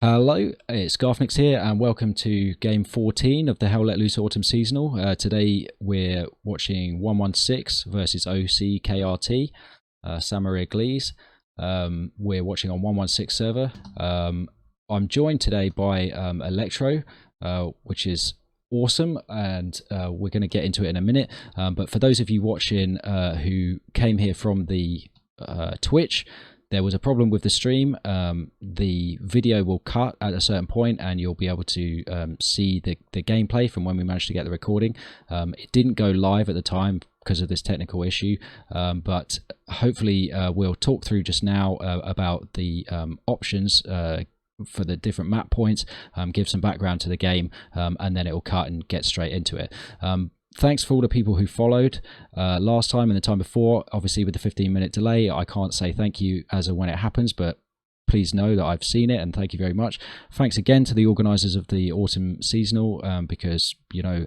Hello, it's Garfnix here, and welcome to Game 14 of the Hell Let Loose Autumn Seasonal. Today we're watching 116 versus OC KRT, Samaria Glees. We're watching on 116 server. I'm joined today by Electro, which is awesome, and we're going to get into it in a minute. But for those of you watching who came here from the Twitch, there was a problem with the stream. The video will cut at a certain point and you'll be able to see the gameplay from when we managed to get the recording. It didn't go live at the time because of this technical issue, but hopefully we'll talk through just now about the options for the different map points, give some background to the game, and then it will cut and get straight into it. Thanks for all the people who followed last time and the time before. Obviously, with the 15-minute delay, I can't say thank you as of when it happens, but please know that I've seen it and thank you very much. Thanks again to the organisers of the Autumn Seasonal because, you know,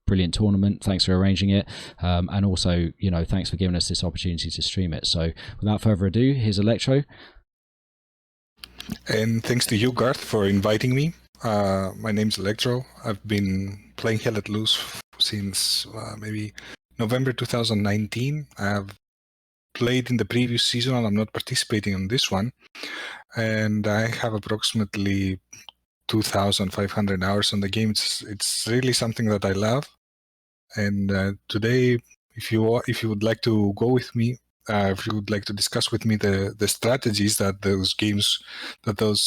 brilliant tournament. Thanks for arranging it. And also, you know, thanks for giving us this opportunity to stream it. So without further ado, here's Electro. And thanks to you, Garth, for inviting me. My name's Electro. I've been playing Hell Let Loose since maybe November 2019. I've played in the previous season and I'm not participating in this one. And I have approximately 2,500 hours on the game. It's really something that I love. And today, if you would like to go with me, if you would like to discuss with me the strategies that those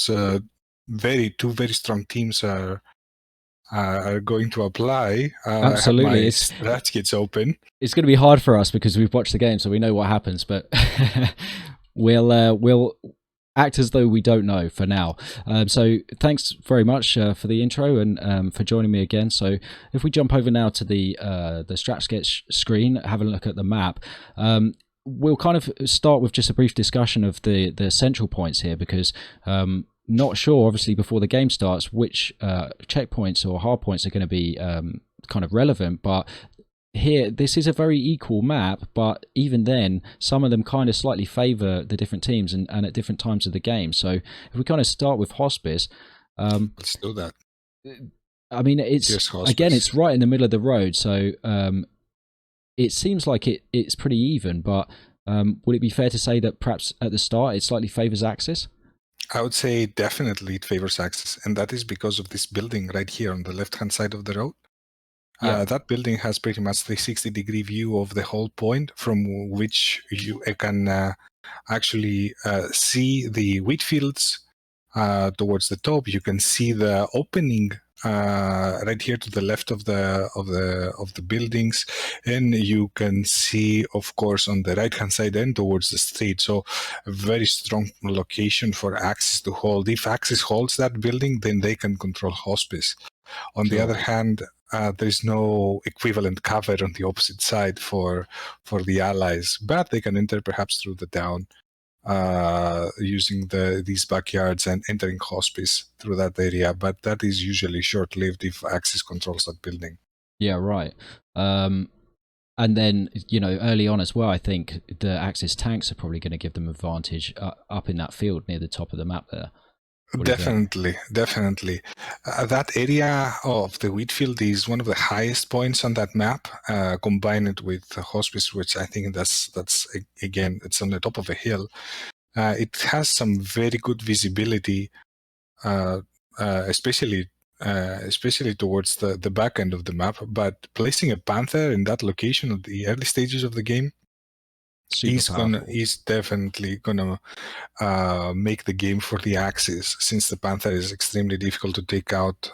two very strong teams are going to apply. Absolutely, I have my strat kits open. It's going to be hard for us because we've watched the game, so we know what happens. But we'll act as though we don't know for now. So thanks very much for the intro and for joining me again. So if we jump over now to the strat sketch screen, have a look at the map. We'll kind of start with just a brief discussion of the central points here because not sure, obviously, before the game starts, which checkpoints or hard points are going to be kind of relevant. But here, this is a very equal map, but even then, some of them kind of slightly favour the different teams and at different times of the game. So if we kind of start with Hospice. Let's do that. I mean, it's right in the middle of the road, so it seems like it's pretty even, but would it be fair to say that perhaps at the start it slightly favours Axis? I would say definitely it favors Axis, and that is because of this building right here on the left-hand side of the road. Yeah. That building has pretty much 360-degree view of the whole point, from which you can actually see the wheat fields towards the top. You can see the opening right here to the left of the buildings, and you can see, of course, on the right hand side and towards the street. So a very strong location for Axis to hold. If Axis holds that building, then they can control Hospice. On the other hand, there is no equivalent cover on the opposite side for the allies, but they can enter perhaps through the town using these backyards and entering Hospice through that area, but that is usually short-lived if Axis controls that building. Yeah, right. And then, you know, early on as well, I think the Axis tanks are probably going to give them advantage up in that field near the top of the map there. Definitely. That area of the wheat field is one of the highest points on that map. Combine it with Hospice, which I think that's again, it's on the top of a hill. It has some very good visibility, especially towards the back end of the map. But placing a Panther in that location at the early stages of the game is definitely gonna make the game for the Axis, since the Panther is extremely difficult to take out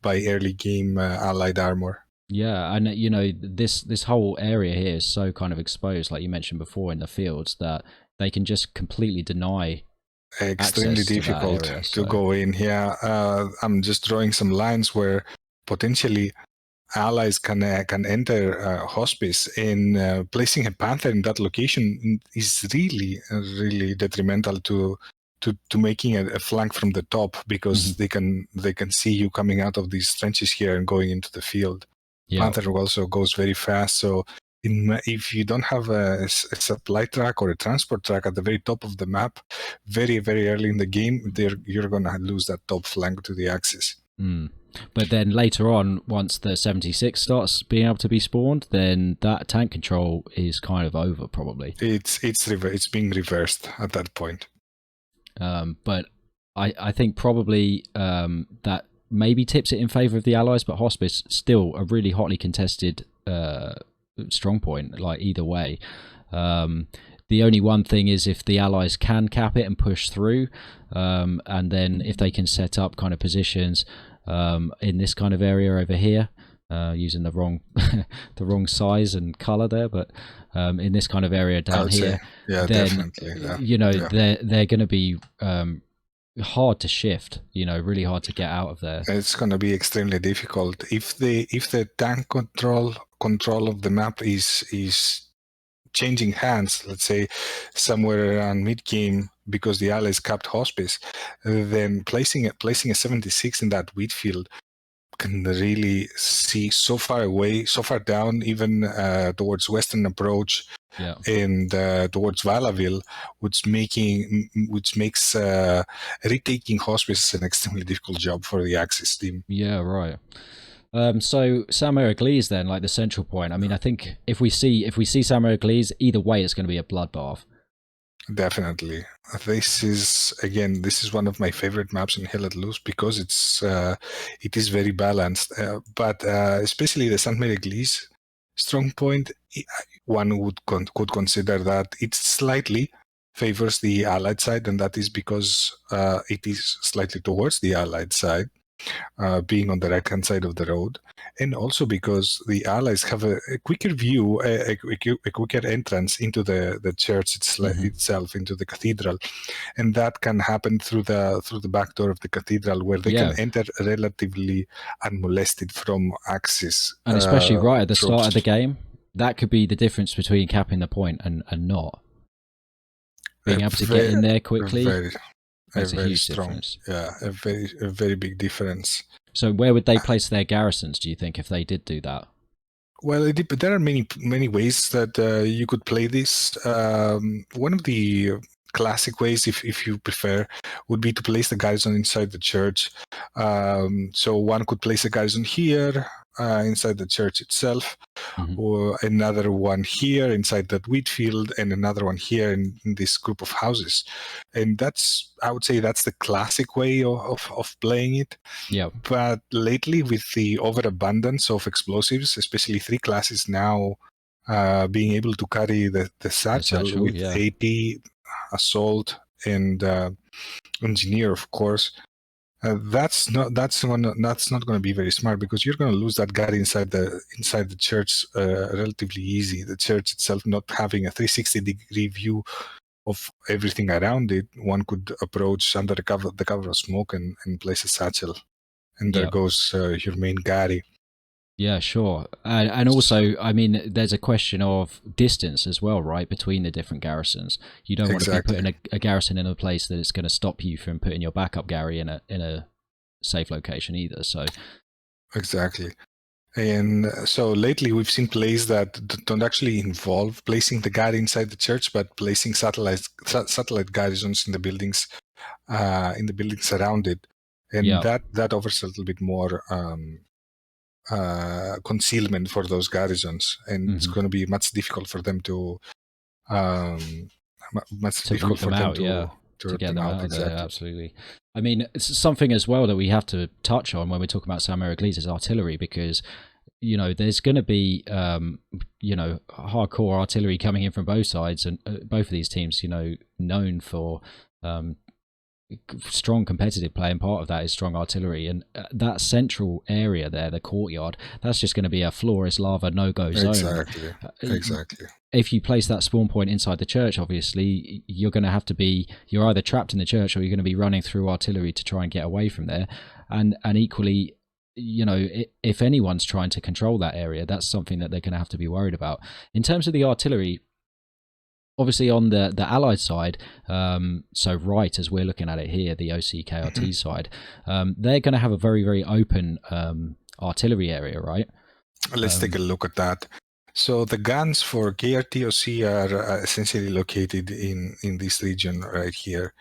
by early game allied armor. Yeah, and you know, this whole area here is so kind of exposed, like you mentioned before, in the fields, that they can just completely deny. Extremely difficult to go in here. I'm just drawing some lines where potentially allies can enter Hospice, and placing a Panther in that location is really detrimental to making a flank from the top, because they can see you coming out of these trenches here and going into the field. Yeah. Panther also goes very fast, so if you don't have a supply track or a transport track at the very top of the map, very, very early in the game, you're going to lose that top flank to the Axis. But then later on, once the 76 starts being able to be spawned, then that tank control is kind of over, probably. It's being reversed at that point. But I think probably that maybe tips it in favor of the Allies, but Hospice still a really hotly contested strong point, like either way. The only one thing is if the Allies can cap it and push through, and then if they can set up kind of positions in this kind of area over here, using the wrong the wrong size and color there, but in this kind of area down here, then definitely, they're going to be hard to shift, really hard to get out of there. It's going to be extremely difficult if the tank control of the map is changing hands, let's say somewhere around mid game, because the Allies capped Hospice, then placing a 76 in that wheat field can really see so far away, so far down, even towards western approach, and towards Valaville, which makes retaking Hospice an extremely difficult job for the Axis team. Yeah, right. So Saint-Mère-Église then, like the central point. I mean, I think if we see Saint-Mère-Église, either way, it's going to be a bloodbath. Definitely. This is one of my favorite maps in Hell Let Loose because it is very balanced. But especially the Saint-Mère-Église strong point, one could consider that it slightly favors the Allied side, and that is because it is slightly towards the Allied side. Being on the right-hand side of the road, and also because the Allies have a quicker view, a quicker entrance into the church itself, into the cathedral, and that can happen through the back door of the cathedral, where they can enter relatively unmolested from Axis. And especially right at the start of the game, that could be the difference between capping the point and not. Being able to get in there quickly. That's a huge difference. Yeah, a very big difference. So where would they place their garrisons, do you think, if they did do that? Well, there are many ways that you could play this. One of the classic ways, if you prefer, would be to place the garrison inside the church. So one could place a garrison here, inside the church itself, or another one here inside that wheat field, and another one here in this group of houses. And I would say that's the classic way of playing it. Yeah. But lately, with the overabundance of explosives, especially 3 classes now being able to carry the satchel with AP, assault, and engineer, of course, that's not going to be very smart, because you're going to lose that guy inside the church relatively easy. The church itself not having a 360-degree view of everything around it, one could approach under the cover of smoke and place a satchel, and there goes your main Gary. Yeah, sure. And also, I mean, there's a question of distance as well, right, between the different garrisons. You don't want to be putting a garrison in a place that it's going to stop you from putting your backup Gary in a safe location either. So exactly. And so lately we've seen plays that don't actually involve placing the Gary inside the church, but placing satellite garrisons in the buildings around it, and that offers a little bit more concealment for those garrisons, and it's going to be much difficult for them to root them out. To get them out of there, absolutely. I mean, it's something as well that we have to touch on when we're talking about Saint-Mère-Église is artillery, because there's going to be hardcore artillery coming in from both sides, and both of these teams known for strong competitive play, and part of that is strong artillery. And that central area there, the courtyard, that's just going to be a floor is lava no-go zone. Exactly. If you place that spawn point inside the church, obviously you're going to have to you're either trapped in the church, or you're going to be running through artillery to try and get away from there. And equally, if anyone's trying to control that area, that's something that they're going to have to be worried about. In terms of the artillery, obviously on the Allied side, so right as we're looking at it here, the OC KRT side, they're going to have a very, very open artillery area, right? Let's take a look at that. So the guns for KRTOC are essentially located in this region right here,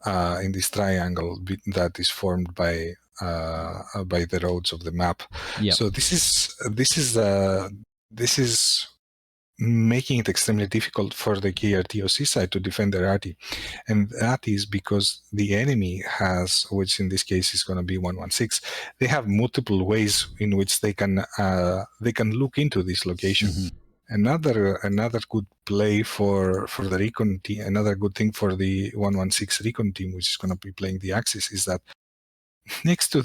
in this triangle that is formed by the roads of the map. Yep. So this is making it extremely difficult for the KRTOC side to defend their RT. And that is because the enemy has, which in this case is going to be 116, they have multiple ways in which they can look into this location. Mm-hmm. Another good play for the recon team, another good thing for the 116 recon team, which is going to be playing the Axis, is that next to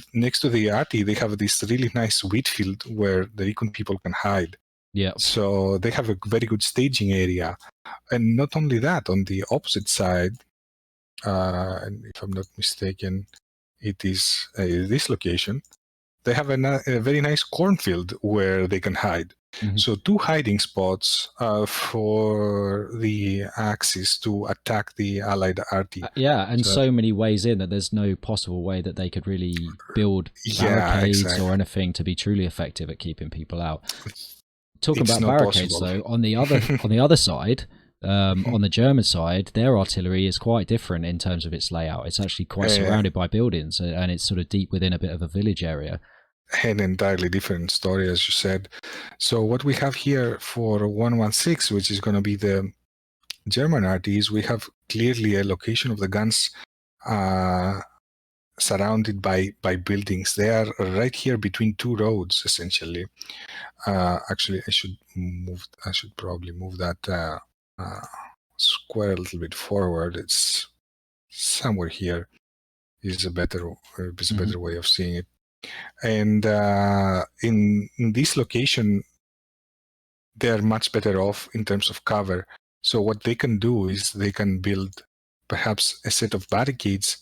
the RT, they have this really nice wheat field where the recon people can hide. Yeah. So they have a very good staging area. And not only that, on the opposite side, and if I'm not mistaken, it is this location, they have a very nice cornfield where they can hide. Mm-hmm. So 2 hiding spots for the Axis to attack the allied RT. Yeah, and so many ways in that there's no possible way that they could really build barricades or anything to be truly effective at keeping people out. Talking about barricades, though, on the other side, on the German side, their artillery is quite different in terms of its layout. It's actually quite surrounded by buildings, and it's sort of deep within a bit of a village area. An entirely different story, as you said. So what we have here for 116, which is going to be the German RTs, we have clearly a location of the guns surrounded by buildings. They are right here between 2 roads, essentially. Actually, I should probably move that square a little bit forward. It's somewhere here. Is a better way of seeing it. And in this location, they're much better off in terms of cover. So what they can do is they can build perhaps a set of barricades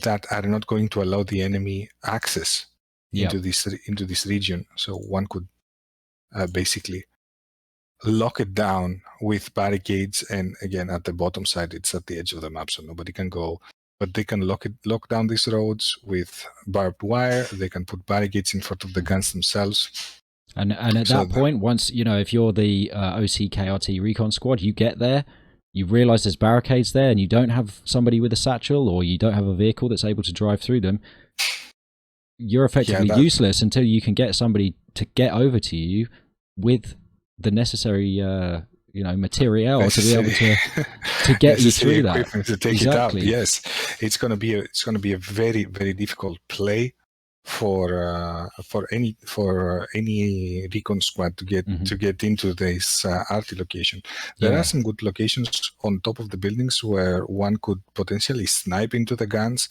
that are not going to allow the enemy access into this region. So one could basically lock it down with barricades, and again at the bottom side it's at the edge of the map, so nobody can go. But they can lock down these roads with barbed wire. They can put barricades in front of the guns themselves. And at that point, once if you're the OC KRT recon squad, you get there, you realize there's barricades there, and you don't have somebody with a satchel, or you don't have a vehicle that's able to drive through them. You're effectively useless until you can get somebody to get over to you with the necessary material to be able to get you through that. To take it up. Yes, it's going to be a very, very difficult play for any recon squad to get into this RT location. There are some good locations on top of the buildings where one could potentially snipe into the guns,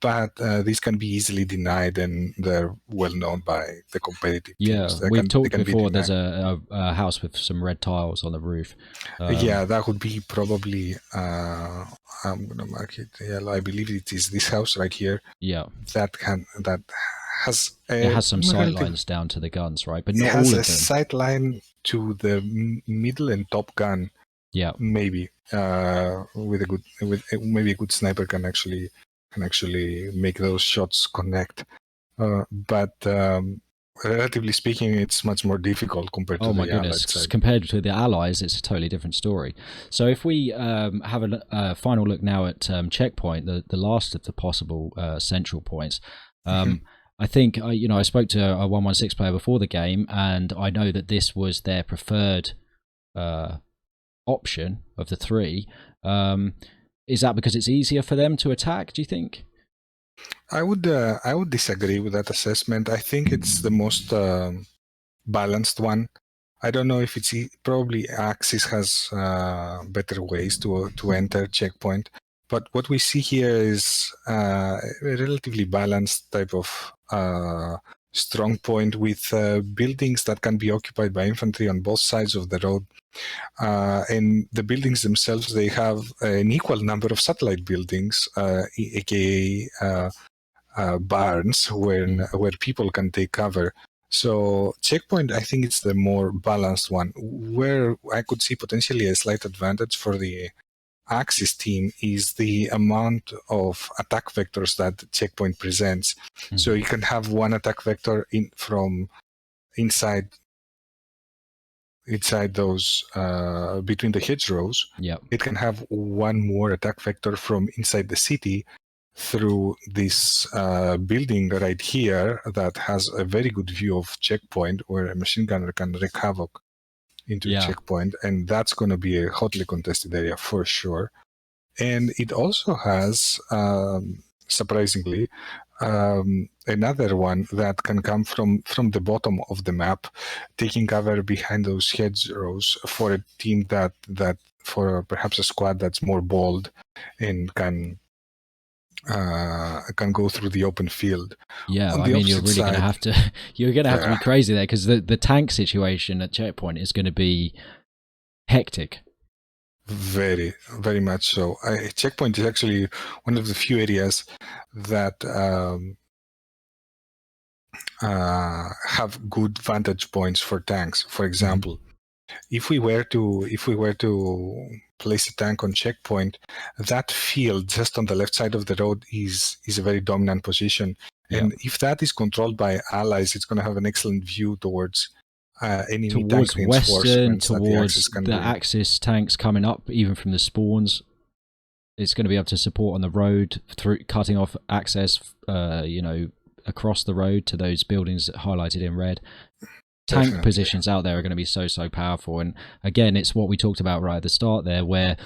but these can be easily denied, and they're well known by the competitive teams. We've talked before. There's a house with some red tiles on the roof. That would be probably. I'm gonna mark it. Yeah, I believe it is this house right here. Yeah, that has some sight lines down to the guns, right? But not all of them. It has a sight line to the middle and top gun. Yeah, maybe with maybe a good sniper can actually make those shots connect. But relatively speaking, it's much more difficult compared to the Allied side. Compared to the Allies, it's a totally different story. So if we have a final look now at Checkpoint, the last of the possible central points, I think I spoke to a 116 player before the game, and I know that this was their preferred option of the 3. Is that because it's easier for them to attack, do you think? I would disagree with that assessment. I think it's the most balanced one. I don't know if it's probably Axis has better ways to enter Checkpoint, but what we see here is a relatively balanced type of strong point with buildings that can be occupied by infantry on both sides of the road. And the buildings themselves, they have an equal number of satellite buildings, aka barns, where people can take cover. So Checkpoint, I think it's the more balanced one. Where I could see potentially a slight advantage for the Axis team is the amount of attack vectors that Checkpoint presents. So you can have one attack vector from inside inside those between the hedgerows, Yep. it can have one more attack vector from inside the city through this building right here that has a very good view of checkpoint, where a machine gunner can wreak havoc into Yeah. checkpoint, and that's going to be a hotly contested area for sure. And it also has, surprisingly, another one that can come from the bottom of the map, taking cover behind those hedgerows for a team that for perhaps a squad that's more bold and can go through the open field. Yeah, On I the mean, you're opposite really going to side, have to you're going to have to be yeah, crazy there, because the tank situation at checkpoint is going to be hectic. very, very much so. Checkpoint is actually one of the few areas that have good vantage points for tanks. For example, if we were to place a tank on checkpoint, that field just on the left side of the road is a very dominant position. Yeah. And if that is controlled by allies, it's going to have an excellent view towards enemy tank Towards western, reinforcements that the Axis towards can the bring. Axis tanks coming up, even from the spawns, it's going to be able to support on the road through cutting off access, across the road to those buildings highlighted in red. Tank Definitely. positions out there are going to be so powerful. And again, it's what we talked about right at the start there, where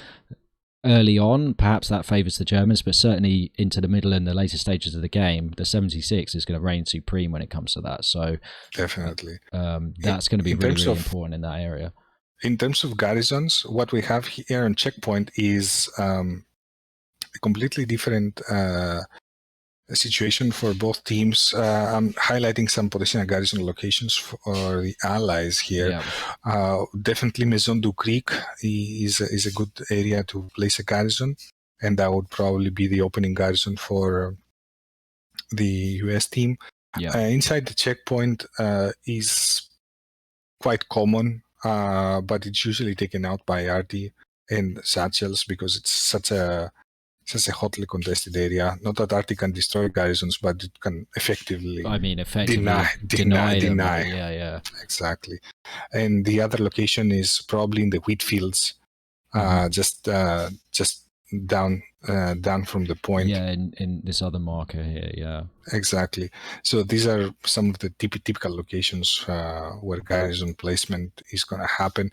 early on perhaps that favors the Germans, but certainly into the middle and the later stages of the game, the 76 is going to reign supreme when it comes to that. So Definitely, that's going to be really important in that area. In terms of garrisons, what we have here on checkpoint is a completely different situation for both teams. I'm highlighting some potential garrison locations for the allies here. Yeah. Definitely Maison du Creek is a good area to place a garrison, and that would probably be the opening garrison for the US team. Yeah. Inside the checkpoint is quite common, but it's usually taken out by RT and satchels because it's such a hotly contested area. Not that RT can destroy garrisons, but it can effectively, deny. Yeah. Exactly. And the other location is probably in the wheat fields, just down from the point. Yeah, in this other marker here, yeah. Exactly. So these are some of the typical locations where garrison placement is going to happen.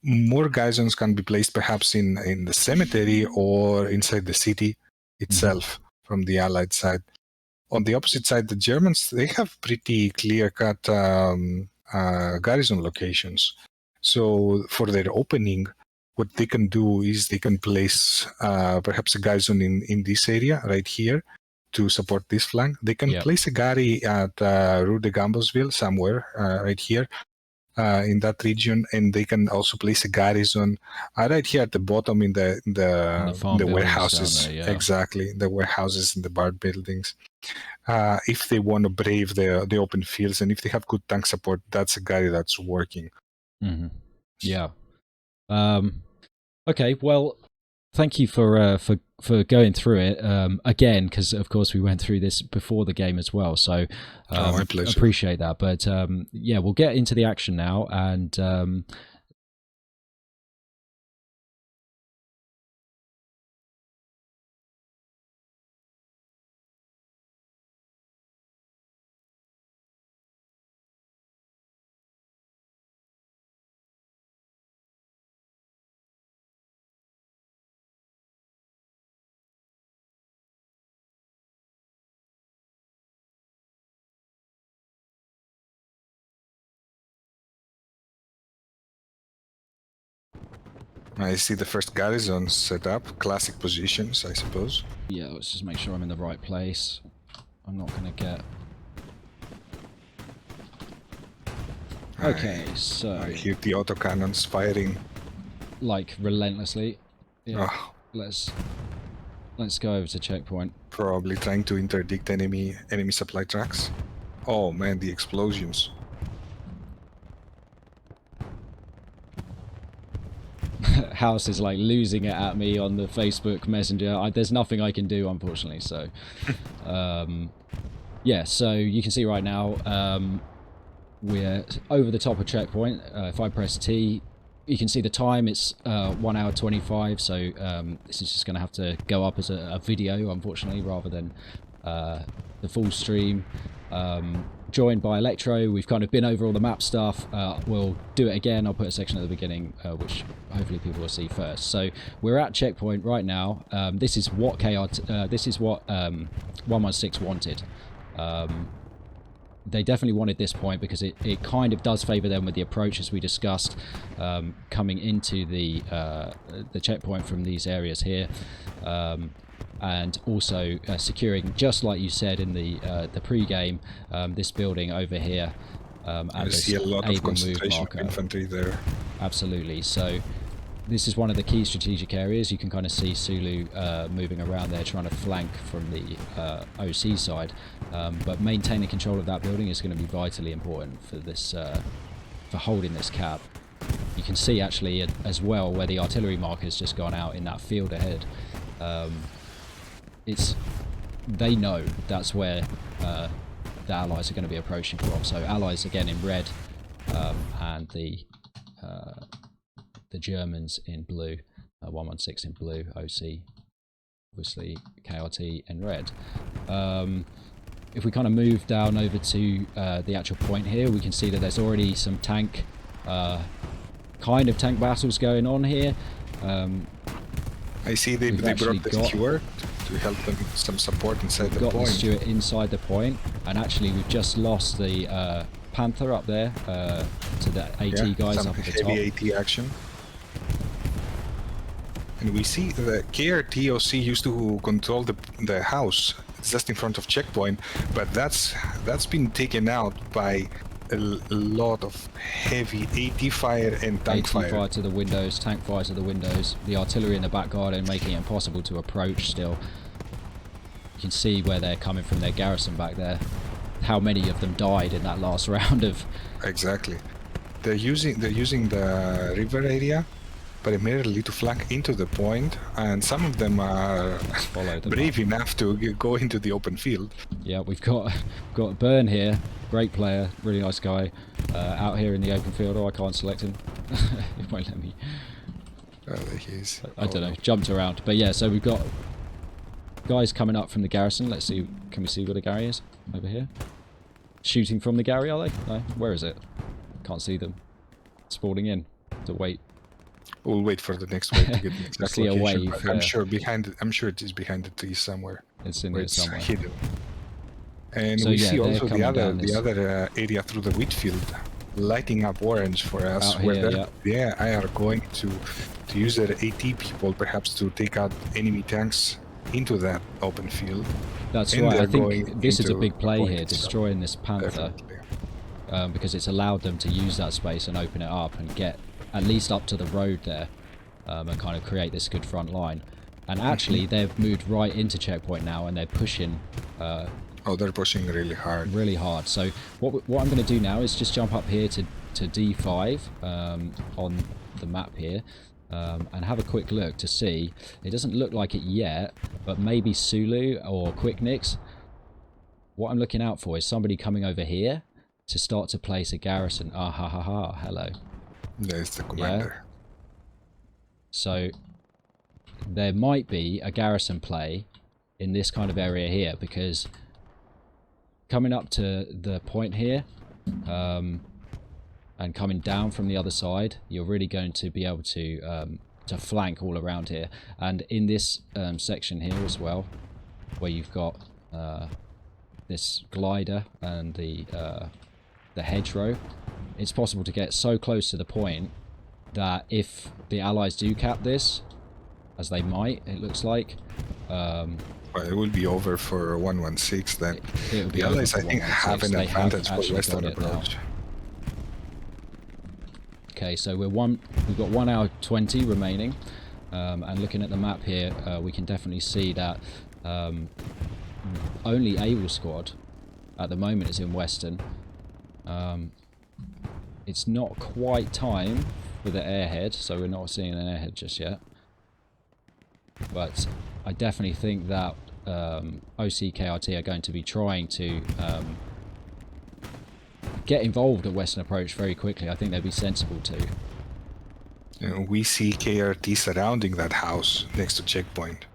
More garrisons can be placed perhaps in the cemetery or inside the city itself from the Allied side. On the opposite side, the Germans, they have pretty clear-cut garrison locations. So for their opening, what they can do is they can place perhaps a garrison in this area right here to support this flank. They can place a Gary at Rue de Gamblesville somewhere right here in that region, and they can also place a garrison right here at the bottom in the warehouses. There, yeah. Exactly, the warehouses and the bar buildings. If they want to brave the open fields, and if they have good tank support, that's a Gary that's working. Yeah. Okay, well, thank you for going through it again, because of course we went through this before the game as well. So my pleasure. Appreciate that. But yeah, we'll get into the action now, and I see the first garrison set up, classic positions, I suppose. Yeah, let's just make sure I'm in the right place. I'm not going to get... Okay, so... I hear the autocannons firing. Like, relentlessly. Yeah, oh. Let's go over to checkpoint. Probably trying to interdict enemy supply tracks. Oh man, the explosions. House is like losing it at me on the Facebook Messenger. There's nothing I can do, unfortunately. So, yeah. So you can see right now, we're over the top of checkpoint. If I press T, you can see the time. It's 1 hour 25. So this is just going to have to go up as a video, unfortunately, rather than the full stream. Joined by Electro. We've kind of been over all the map stuff. We'll do it again. I'll put a section at the beginning, which hopefully people will see first. So we're at checkpoint right now. This is what this is what 116 wanted. They definitely wanted this point because it kind of does favour them with the approach, as we discussed, coming into the checkpoint from these areas here. And also securing, just like you said in the pre-game, this building over here. I see a lot of concentration of infantry there. Absolutely. So this is one of the key strategic areas. You can kind of see Sulu moving around there, trying to flank from the OC side. But maintaining control of that building is going to be vitally important for this, for holding this cap. You can see actually as well where the artillery marker's just gone out in that field ahead. They know that's where the Allies are going to be approaching from. So Allies again in red, and the Germans in blue, 116 in blue, OC, obviously KRT in red. If we kind of move down over to the actual point here, we can see that there's already some tank battles going on here. I see they brought the Steward to help them some support inside the point. We've got the Steward inside the point, and actually we've just lost the Panther up there to the AT guys up at the top. Heavy AT action. And we see the KRT OC used to control the house just in front of checkpoint, but that's been taken out by a lot of heavy AT fire and tank fire. AT fire to the windows, tank fire to the windows, the artillery in the back garden making it impossible to approach still. You can see where they're coming from, their garrison back there. How many of them died in that last round of... Exactly. They're using the river area primarily to flank into the point, and some of them are brave enough to go into the open field. Yeah, we've got Burn here, great player, really nice guy, out here in the open field. Oh, I can't select him. It won't let me. Oh, there he is. I don't know, jumped around. But yeah, so we've got guys coming up from the garrison. Let's see, can we see where the Gary is? Over here. Shooting from the Gary, are they? No, where is it? Can't see them. Spawning in to wait. We'll wait for the next wave to get the exact see location. A wave, I'm sure it is behind the trees somewhere. It's in there somewhere. Hidden. And so, we yeah, see also the other area through the wheat field lighting up orange for us. Out where here, I are going to use their AT people perhaps to take out enemy tanks into that open field. That's right. I think this is a big play here, destroying this Panther, because it's allowed them to use that space and open it up and get at least up to the road there, and kind of create this good front line. And actually they've moved right into checkpoint now, and they're pushing they're pushing really hard. So what I'm going to do now is just jump up here to D5 on the map here, and have a quick look to see. It doesn't look like it yet, but maybe Sulu or Quick Nix. What I'm looking out for is somebody coming over here to start to place a garrison. Ah ha ha ha, hello. There's the commander. Yeah. So there might be a garrison play in this kind of area here, because coming up to the point here, and coming down from the other side, you're really going to be able to flank all around here. And in this section here as well, where you've got this glider and the hedgerow, it's possible to get so close to the point that if the Allies do cap this, as they might, it looks like, well, it will be over for 116 then. The Allies, I think, have an advantage for Western approach. Okay, so we've got 1 hour 20 remaining, and looking at the map here, we can definitely see that only Able Squad at the moment is in Western. It's not quite time for the airhead, so we're not seeing an airhead just yet. But I definitely think that OC KRT are going to be trying to get involved at Western Approach very quickly. I think they'd be sensible to. We see KRT surrounding that house next to checkpoint.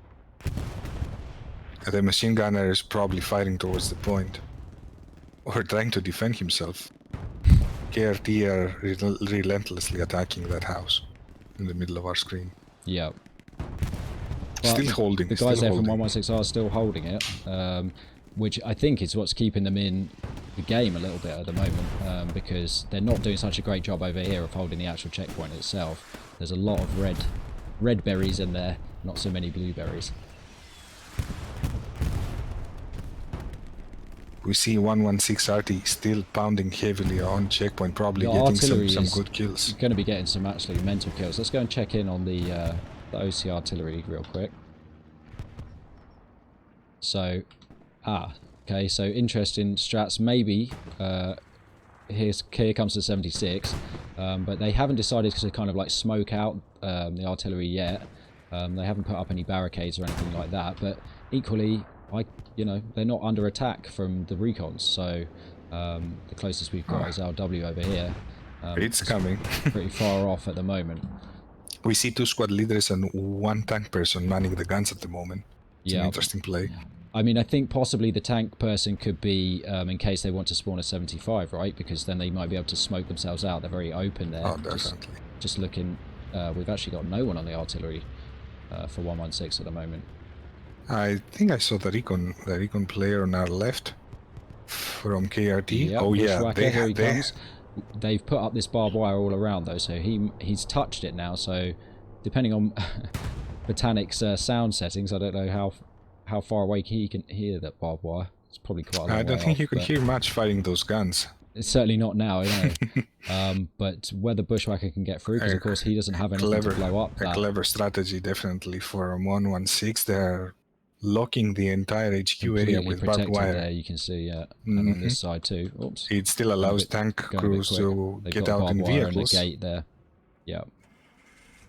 The machine gunner is probably firing towards the point, or trying to defend himself. KRT are relentlessly attacking that house in the middle of our screen. Yeah. Still holding. The guys there from 116 are still holding it, which I think is what's keeping them in the game a little bit at the moment, because they're not doing such a great job over here of holding the actual checkpoint itself. There's a lot of red berries in there, not so many blueberries. We see 116 RT still pounding heavily on checkpoint, probably getting some good kills. Going to be getting some actually mental kills. Let's go and check in on the OC artillery real quick. So, okay, so interesting strats. Maybe here comes the 76, but they haven't decided to kind of like smoke out the artillery yet. They haven't put up any barricades or anything like that, but equally, they're not under attack from the recons, so the closest we've got is LW over here. It's coming. Pretty far off at the moment. We see 2 squad leaders and 1 tank person manning the guns at the moment. It's an interesting play. I mean, I think possibly the tank person could be in case they want to spawn a 75, right? Because then they might be able to smoke themselves out. They're very open there. Oh, definitely. Just looking, we've actually got no one on the artillery for 116 at the moment. I think I saw the recon player on our left from KRT. Yep, oh yeah, here he comes. They've put up this barbed wire all around though, so he's touched it now. So depending on Botanic's sound settings, I don't know how far away he can hear that barbed wire. It's probably quite a long way I don't think off, you can hear much firing those guns. It's certainly not now, but whether Bushwhacker can get through, because of course he doesn't have anything to blow up. A clever strategy, definitely, for 116. They're locking the entire HQ area with barbed wire. There, you can see, and on this side too. Oops. It still allows tank crews to get out in vehicles. And the gate there.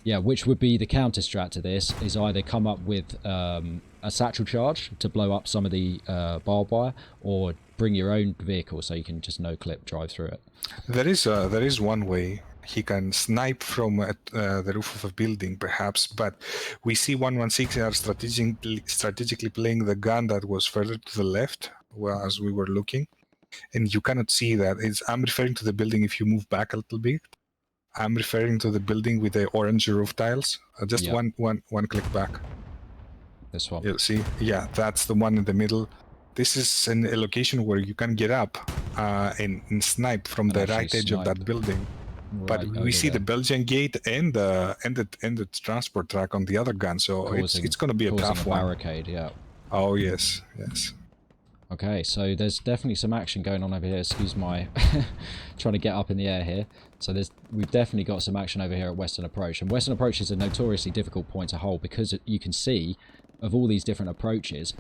Yeah, which would be the counter strat to this, is either come up with a satchel charge to blow up some of the barbed wire, or bring your own vehicle so you can just no-clip drive through it. There is one way. He can snipe from the roof of a building, perhaps, but we see 116 are strategically playing the gun that was further to the left, well, as we were looking, and you cannot see that. I'm referring to the building. If you move back a little bit, I'm referring to the building with the orange roof tiles. Just one click back. This one. You'll see. Yeah, that's the one in the middle. This is a location where you can get up and snipe from the right edge of that building. But we see the Belgian gate and the transport track on the other gun, so it's going to be a tough one. Barricade, yeah. Oh yes. Okay, so there's definitely some action going on over here. Excuse my trying to get up in the air here. So we've definitely got some action over here at Western Approach, and Western Approach is a notoriously difficult point to hold because you can see of all these different approaches.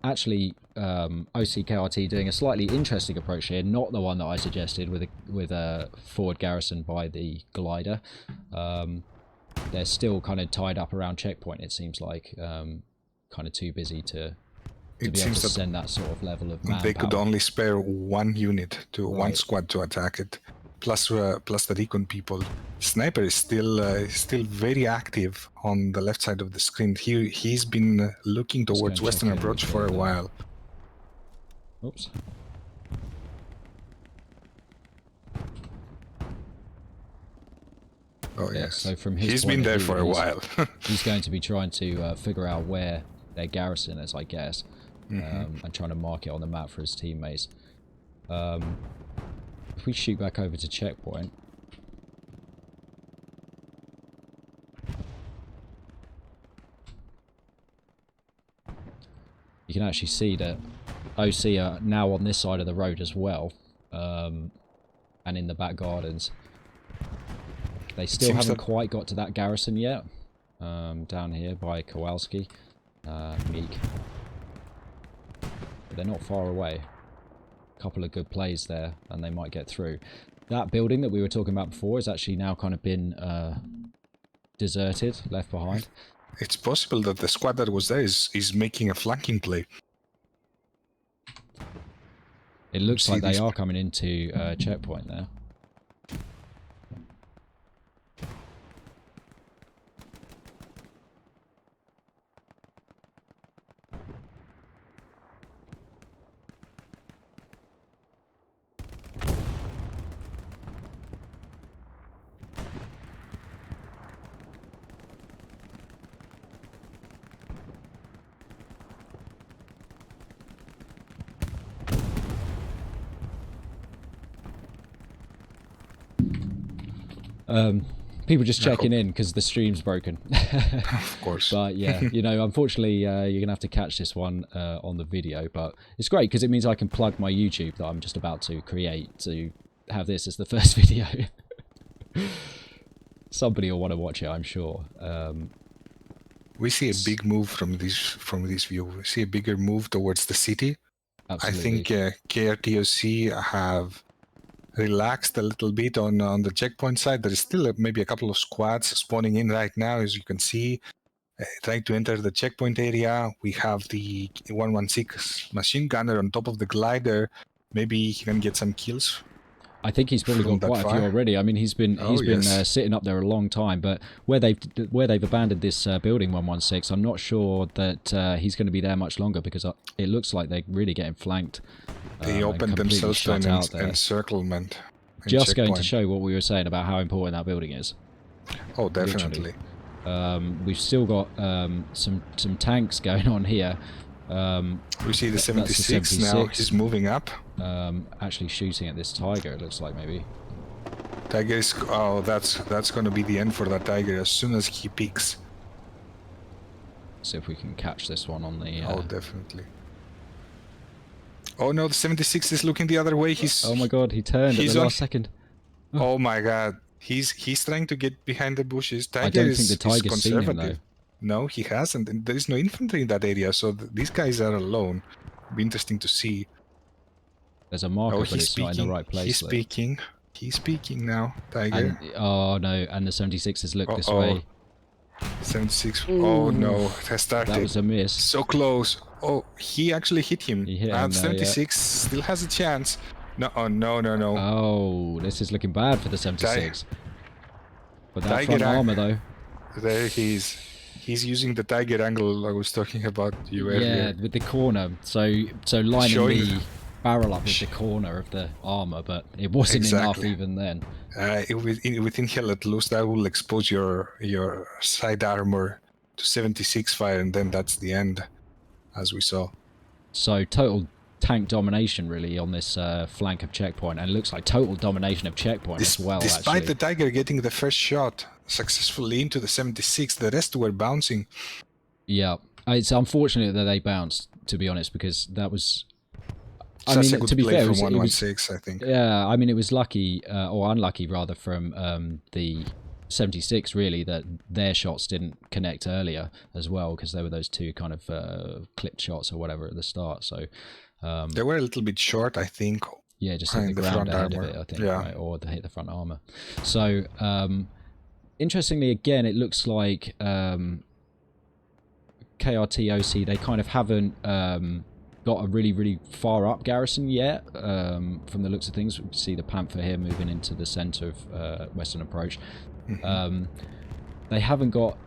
Actually, OCKRT doing a slightly interesting approach here, not the one that I suggested with a forward garrison by the glider. They're still kind of tied up around checkpoint, it seems like, kind of too busy to be able to send that sort of level of manpower. They could only spare 1 unit to 1 squad to attack it, plus the recon people. Sniper is still very active on the left side of the screen. He's been looking towards Western Approach for a while. Oops. Oh yes. So from his he's been there for a while. He's going to be trying to figure out where their garrison is, I guess, and trying to mark it on the map for his teammates. If we shoot back over to checkpoint. You can actually see that OC are now on this side of the road as well, and in the back gardens. They still haven't quite got to that garrison yet, down here by Kowalski, Meek. But they're not far away. A couple of good plays there, and they might get through. That building that we were talking about before has actually now kind of been deserted, left behind. It's possible that the squad that was there is making a flanking play. It looks like they are coming into checkpoint there. People just checking in because the stream's broken. Of course. But yeah, you know, unfortunately, you're going to have to catch this one on the video. But it's great because it means I can plug my YouTube that I'm just about to create to have this as the first video. Somebody will want to watch it, I'm sure. We see a big move from this view. We see a bigger move towards the city. Absolutely. I think KRTOC have relaxed a little bit on the checkpoint side. There is still maybe a couple of squads spawning in right now, as you can see, trying to enter the checkpoint area. We have the 116 machine gunner on top of the glider. Maybe he can get some kills. I think he's probably got quite a few already. I mean, he's been sitting up there a long time. But where they've abandoned this building 116, I'm not sure that he's going to be there much longer because it looks like they're really getting flanked. They opened themselves to an encirclement. Just going to show what we were saying about how important that building is. Oh, definitely. We've still got some tanks going on here. We see the 76 now. He's moving up. Actually shooting at this tiger. It looks like maybe. Tiger is. Oh, that's going to be the end for that tiger as soon as he peeks. See if we can catch this one on the. Oh, definitely. Oh no, the 76 is looking the other way. He's. Oh my God! He turned at the last second. Oh my God! He's trying to get behind the bushes. Tiger I don't think the tiger's seen him though. No, he hasn't. And there is no infantry in that area, so these guys are alone. It'll be interesting to see. There's a marker, but it's not in the right place. He's speaking. He's speaking now, Tiger. And, oh no! And the 76 has looked this way. 76. Ooh. Oh no! It has started. That was a miss. So close. Oh, he actually hit him. He hit him. 76 still has a chance. No, oh, no. Oh, this is looking bad for the 76. But that Tiger front armor though. There he is. He's using the tiger angle I was talking about you earlier. Yeah, with the corner. So lining the barrel up with the corner of the armor, but it wasn't enough even then. Within Hell Let Loose, that will expose your side armor to 76 fire, and then that's the end, as we saw. So total tank domination really on this flank of checkpoint, and it looks like total domination of checkpoint as well. Despite the tiger getting the first shot successfully into the 76, the rest were bouncing. Yeah, it's unfortunate that they bounced, to be honest, because that was. I mean, to be fair, from 116, I think. Yeah, I mean, it was lucky or unlucky rather from the 76 really that their shots didn't connect earlier as well, because there were those two kind of clipped shots or whatever at the start. So they were a little bit short, I think. Yeah, just hit the ground ahead of it, I think, right? Or hit the front armor. So interestingly, again, it looks like KRT OC, they kind of haven't got a really far up garrison yet. From the looks of things, we can see the Panther here moving into the center of Western Approach. They haven't got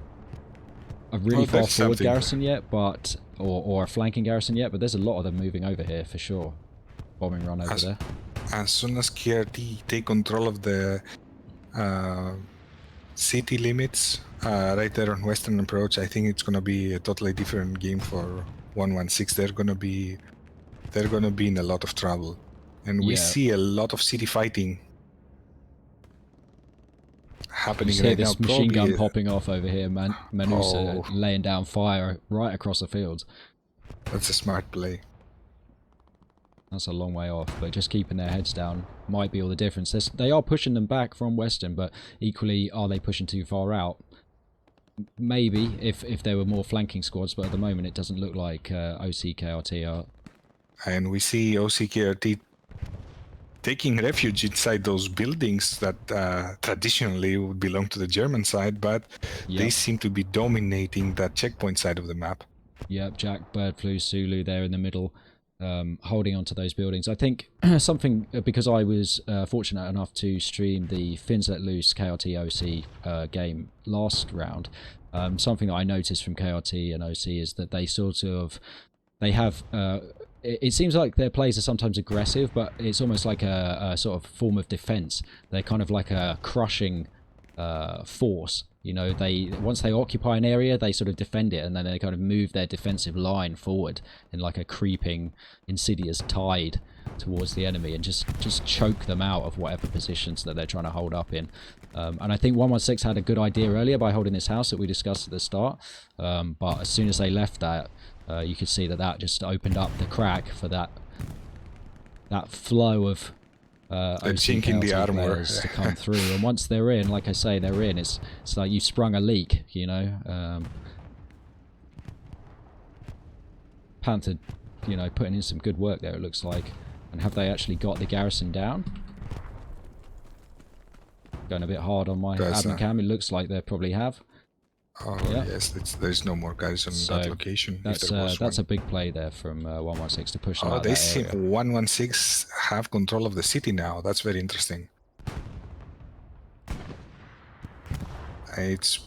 a really far forward garrison yet, but or a flanking garrison yet, but there's a lot of them moving over here for sure. Bombing run over there. As soon as KRT take control of the city limits right there on Western Approach, I think it's gonna be a totally different game for 116. They're gonna be in a lot of trouble, and we see a lot of city fighting happening right now. This machine gun popping off over here, Manusa laying down fire right across the fields. That's a smart play. That's a long way off, but just keeping their heads down might be all the difference. They are pushing them back from Western, but equally, are they pushing too far out? Maybe, if there were more flanking squads, but at the moment it doesn't look like OCKRT are. And we see OCKRT taking refuge inside those buildings that traditionally would belong to the German side, but they seem to be dominating that checkpoint side of the map. Yep, Jack, Bird Flu, Sulu there in the middle. holding onto those buildings. I think something, because I was fortunate enough to stream the Fins Let Loose KRT OC game last round, something that I noticed from KRT and OC is that they sort of, they have, it seems like their plays are sometimes aggressive, but it's almost like a sort of form of defense. They're kind of like a crushing force. You know, they once they occupy an area, they sort of defend it, and then they kind of move their defensive line forward in like a creeping, insidious tide towards the enemy, and just choke them out of whatever positions that they're trying to hold up in. And I think 116 had a good idea earlier by holding this house that we discussed at the start, but as soon as they left that, you could see that just opened up the crack for that flow of chink in the armor to come through. And once they're in, like I say, they're in. It's like you sprung a leak, you know. Panther, you know, putting in some good work there, it looks like. And have they actually got the garrison down? Going a bit hard on my admin cam. It looks like they probably have. Oh yes, there's no more guys on that location. That's a big play there from 116 to push them out they that seem area. 116 have control of the city now. That's very interesting. It's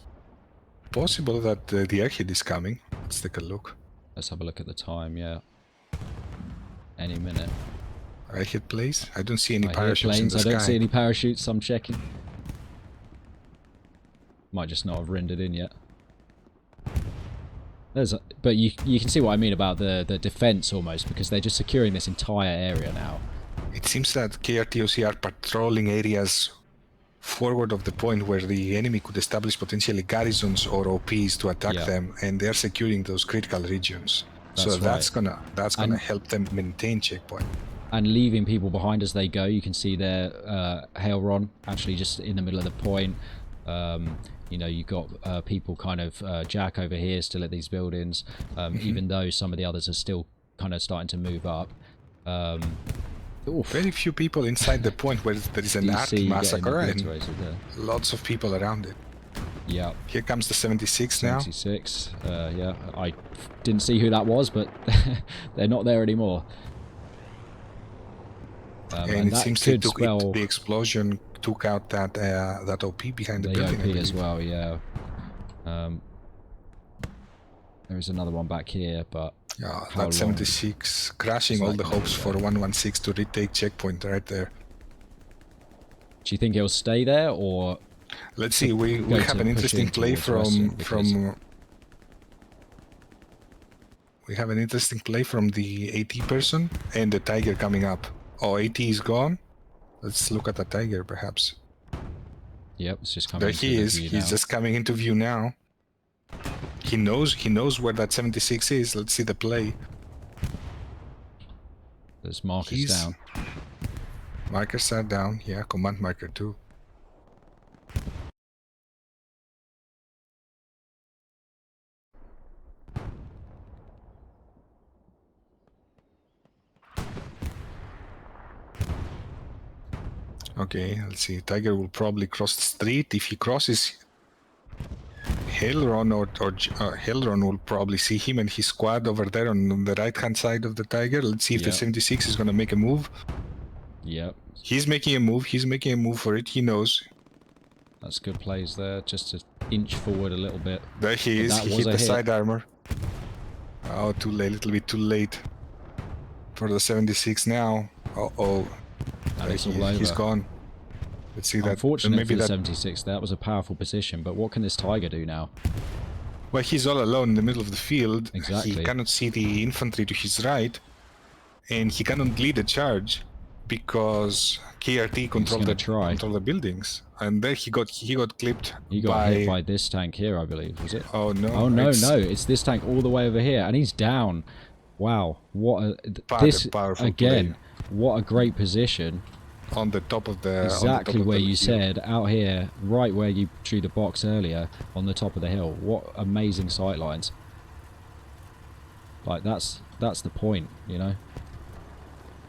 possible that the airhead is coming. Let's take a look. Let's have a look at the time. Yeah, any minute. Airhead plays. I don't see any parachutes in the sky. I don't see any parachutes. I'm checking. Might just not have rendered in yet. But you can see what I mean about the defense almost, because they're just securing this entire area now. It seems that KRTOC are patrolling areas forward of the point where the enemy could establish potentially garrisons or OPs to attack them, and they're securing those critical regions. That's gonna help them maintain checkpoint. And leaving people behind as they go. You can see there, Hailron actually just in the middle of the point. You know, you've got people kind of jack over here still at these buildings, even though some of the others are still kind of starting to move up. Very few people inside the point where there is an arty massacre, and lots of people around it. Yeah. Here comes the 76 now. 76, yeah. I didn't see who that was, but they're not there anymore. And it seems they took the explosion took out that OP behind the building. OP as well, yeah. There is another one back here, but that 76 crashing all the hopes for 116 to retake checkpoint right there. Do you think he'll stay there, or? Let's see. We have an interesting play from we have an interesting play from the AT person and the Tiger coming up. Oh, AT is gone. Let's look at the Tiger, perhaps. Yep, it's just coming. There he is. He's just coming into view now. He knows where that 76 is. Let's see the play. There's markers down. Markers are down. Yeah, command marker too. Okay, let's see. Tiger will probably cross the street. If he crosses, Hailron or Hailron will probably see him and his squad over there on the right-hand side of the Tiger. Let's see if the 76 is going to make a move. Yep. He's making a move. He's making a move for it. He knows. That's good plays there. Just to inch forward a little bit. There he is. He hit the side armor. Oh, too late. A little bit too late for the 76 now. Uh-oh. And it's all over. He's gone. Let's see that. Unfortunately for the 76, that was a powerful position, but what can this Tiger do now? Well, he's all alone in the middle of the field. Exactly. He cannot see the infantry to his right, and he cannot lead a charge because KRT control the buildings. And there he got clipped. He got hit by this tank here, I believe, was it? Oh no! Oh no! It's this tank all the way over here, and he's down. Wow! What a powerful again! Play. What a great position. On the top of the exactly where you said, out here, right where you drew the box earlier, on the top of the hill. What amazing sight lines! Like that's the point, you know.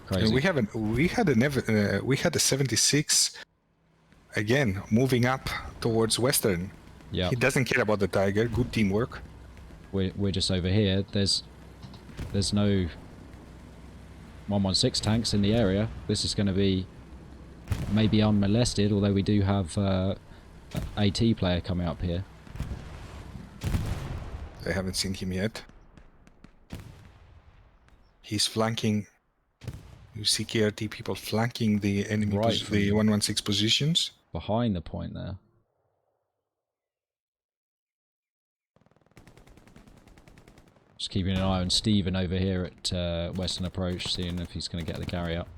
Crazy. And we had a 76 again moving up towards Western. Yeah. He doesn't care about the Tiger. Good teamwork. We're just over here. There's no 116 tanks in the area. This is going to be maybe unmolested, although we do have AT player coming up here. I haven't seen him yet. He's flanking. You see KRT people flanking the enemy, the 116 positions. Behind the point there. Just keeping an eye on Stephen over here at Western Approach, seeing if he's going to get the carry up.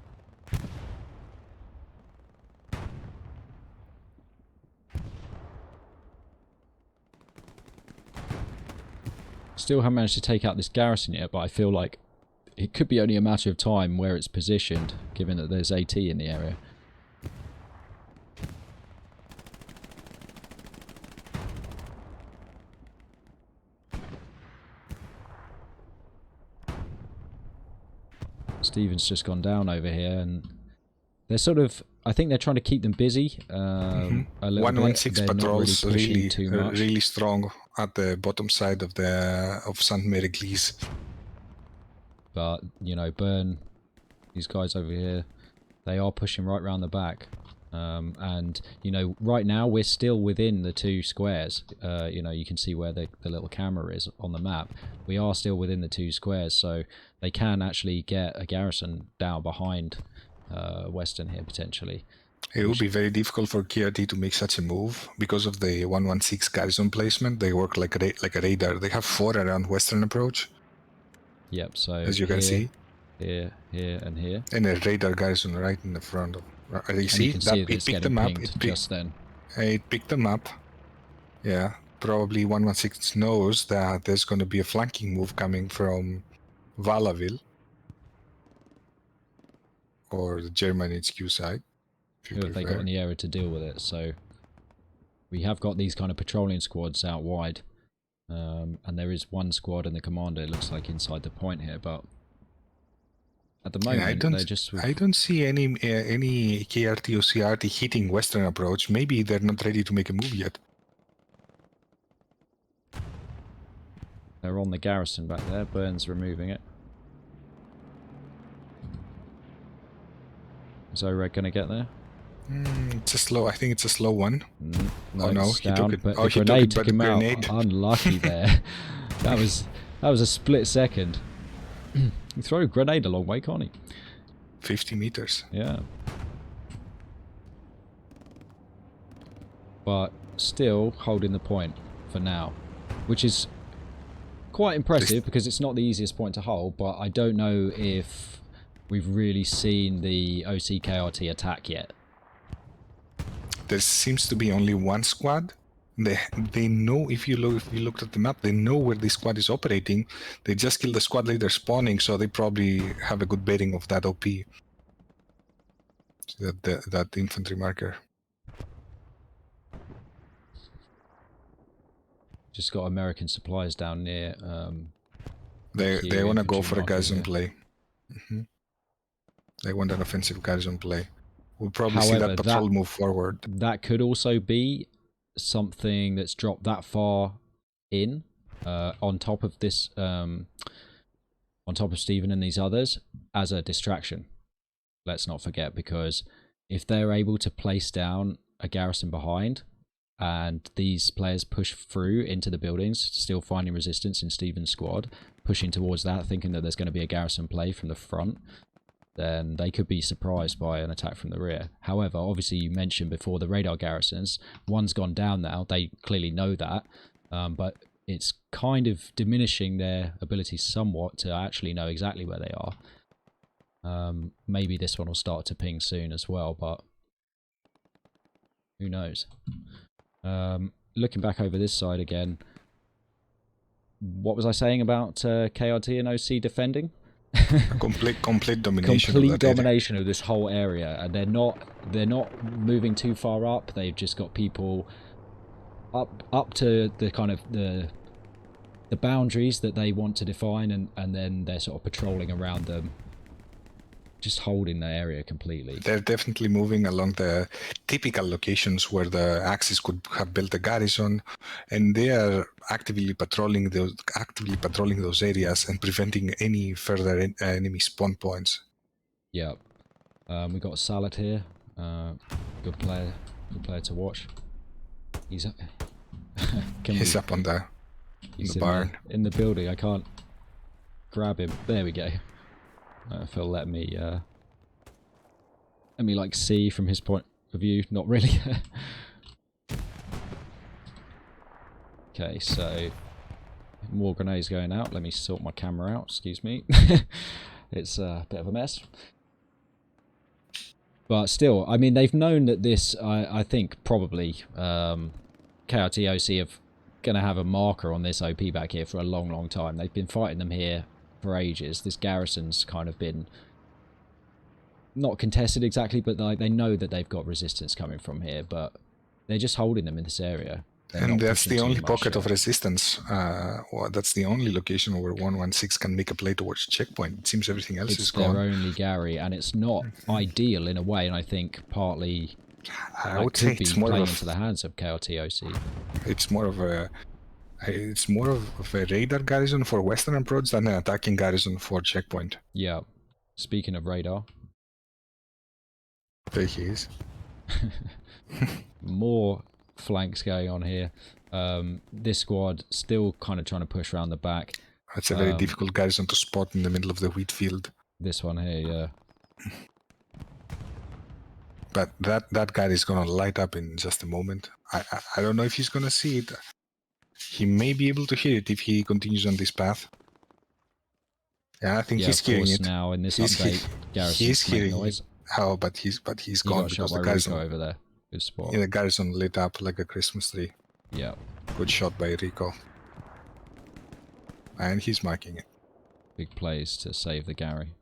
Still haven't managed to take out this garrison yet, but I feel like it could be only a matter of time where it's positioned, given that there's AT in the area. Stephen's just gone down over here, and they're sort of, I think they're trying to keep them busy a little 116 bit. patrols really strong at the bottom side of St. Mary Glees. But, you know, Burn, these guys over here, they are pushing right round the back. And, you know, right now we're still within the 2 squares. You know, you can see where the little camera is on the map. We are still within the 2 squares, so they can actually get a garrison down behind Western here, potentially. It would be very difficult for KRT to make such a move because of the 116 garrison placement. They work like a radar. They have 4 around Western Approach. Yep, so as you can see. Here, and here. And a radar garrison right in the front of... You see? It picked them up. Just then. It picked them up. Yeah, probably 116 knows that there's going to be a flanking move coming from Valaville. Or the German HQ side. Who have they got in the area to deal with it? So we have got these kind of patrolling squads out wide. And there is 1 squad and the commander, it looks like, inside the point here, but at the moment, I don't see any KRT or CRT hitting Western Approach. Maybe they're not ready to make a move yet. They're on the garrison back there. Burns removing it. Is Oreg going to get there? It's a slow. I think it's a slow one. No, oh no, he took it. But the grenade took him out. Unlucky there. That was a split second. You throw a grenade a long way, can't he? 50 meters. Yeah. But still holding the point for now, which is quite impressive because it's not the easiest point to hold, but I don't know if we've really seen the OC KRT attack yet. There seems to be only 1 squad. They know, if you looked at the map, they know where this squad is operating. They just killed the squad leader spawning, so they probably have a good bearing of that OP. That infantry marker. Just got American supplies down near. They want to go for a garrison play. They want an offensive garrison play. We'll probably see that patrol move forward. That could also be something that's dropped that far in on top of this, on top of Stephen and these others as a distraction. Let's not forget, because if they're able to place down a garrison behind and these players push through into the buildings, still finding resistance in Stephen's squad, pushing towards that, thinking that there's going to be a garrison play from the front, then they could be surprised by an attack from the rear. However, obviously you mentioned before the radar garrisons, 1's gone down now, they clearly know that, but it's kind of diminishing their ability somewhat to actually know exactly where they are. Maybe this one will start to ping soon as well, but who knows. Looking back over this side again, what was I saying about KRT and OC defending? complete domination. Complete domination of this whole area, and they're not moving too far up. They've just got people up to the kind of the boundaries that they want to define, and then they're sort of patrolling around them, just holding the area completely. They're definitely moving along the typical locations where the Axis could have built a garrison, and they are actively patrolling those areas and preventing any further enemy spawn points. Yep. We got Salad here. Good player to watch. He's He's up on the barn. In the building. I can't grab him. There we go. Phil, let me like see from his point of view. Not really. Okay, so more grenades going out. Let me sort my camera out. Excuse me. It's a bit of a mess. But still, I mean, they've known that this, I think, probably KRT OC are going to have a marker on this OP back here for a long, long time. They've been fighting them here for ages. This garrison's kind of been not contested exactly, but like they know that they've got resistance coming from here, but they're just holding them in this area. And that's the only pocket of resistance. Well, that's the only location where 116 can make a play towards checkpoint. It seems everything else is gone. It's their only Gary, and it's not ideal in a way, and I think partly I would say it's more playing into the hands of KRT OC. It's more of a radar garrison for Western approach than an attacking garrison for checkpoint. Yeah. Speaking of radar. There he is. More flanks going on here. This squad still kind of trying to push around the back. It's a very difficult garrison to spot in the middle of the wheat field. This one here, yeah. But that guy is gonna light up in just a moment. I don't know if he's gonna see it. He may be able to hear it if he continues on this path. Yeah, I think he's hearing it now in this update. He's hearing noise. Oh, but he's gone because the garrison over there. Good spot. Yeah, the garrison lit up like a Christmas tree. Yeah. Good shot by Rico. And he's marking it. Big plays to save the Gary.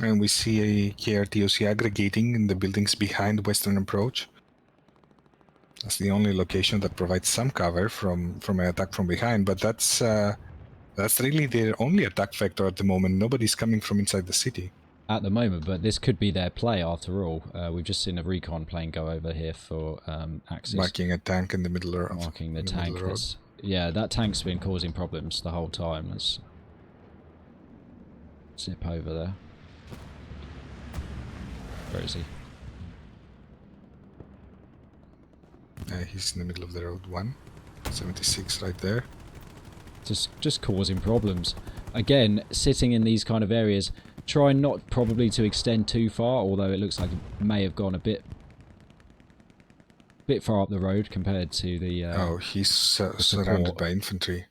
And we see a KRTOC aggregating in the buildings behind Western Approach. That's the only location that provides some cover from an attack from behind, but that's really their only attack vector at the moment. Nobody's coming from inside the city. At the moment, but this could be their play after all. We've just seen a recon plane go over here for Axis. Marking a tank in the middle of Marking the tank. Yeah, that tank's been causing problems the whole time. Let's zip over there. Where is he? He's in the middle of the road. 176 right there. Just causing problems. Again, sitting in these kind of areas, trying not probably to extend too far, although it looks like it may have gone a bit far up the road compared to the he's surrounded by infantry.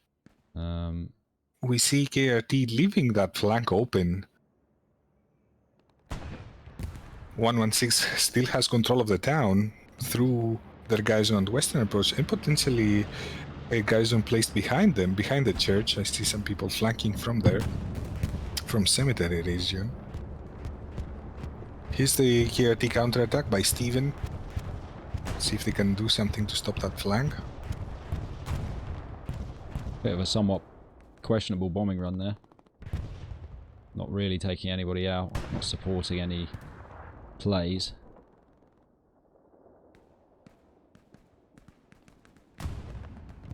We see KRT leaving that flank open. 116 still has control of the town through their garrison on the Western Approach, and potentially a garrison placed behind them, behind the church. I see some people flanking from there, from cemetery region. Here's the KRT counterattack by Steven. See if they can do something to stop that flank. Bit of a somewhat questionable bombing run there. Not really taking anybody out, not supporting any plays.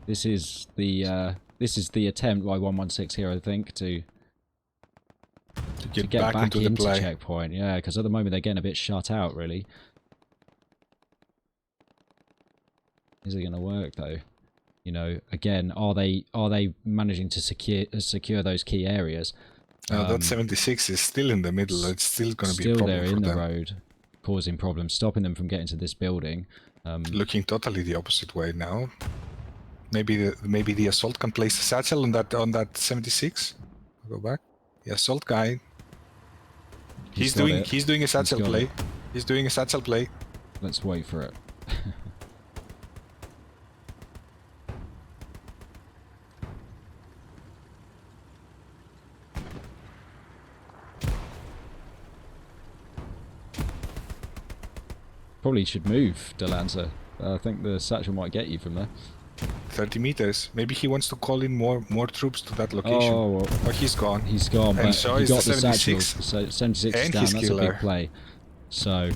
This is the attempt by 116 here, I think, to get back into the checkpoint. Yeah, because at the moment they're getting a bit shut out, really. Is it going to work though? You know, again, are they managing to secure those key areas? That 76 is still in the middle. It's still going to be a problem for them. Still there in the road, causing problems, stopping them from getting to this building. Looking totally the opposite way now. Maybe the assault can place a satchel on that 76. I'll go back. The assault guy. He's doing a satchel play. He's doing a satchel play. Let's wait for it. Probably should move, Delanza. I think the satchel might get you from there. 30 meters. Maybe he wants to call in more troops to that location. Oh, he's gone. He's gone, and but so he got the 76. satchel. So 76 is down. That's a big play. So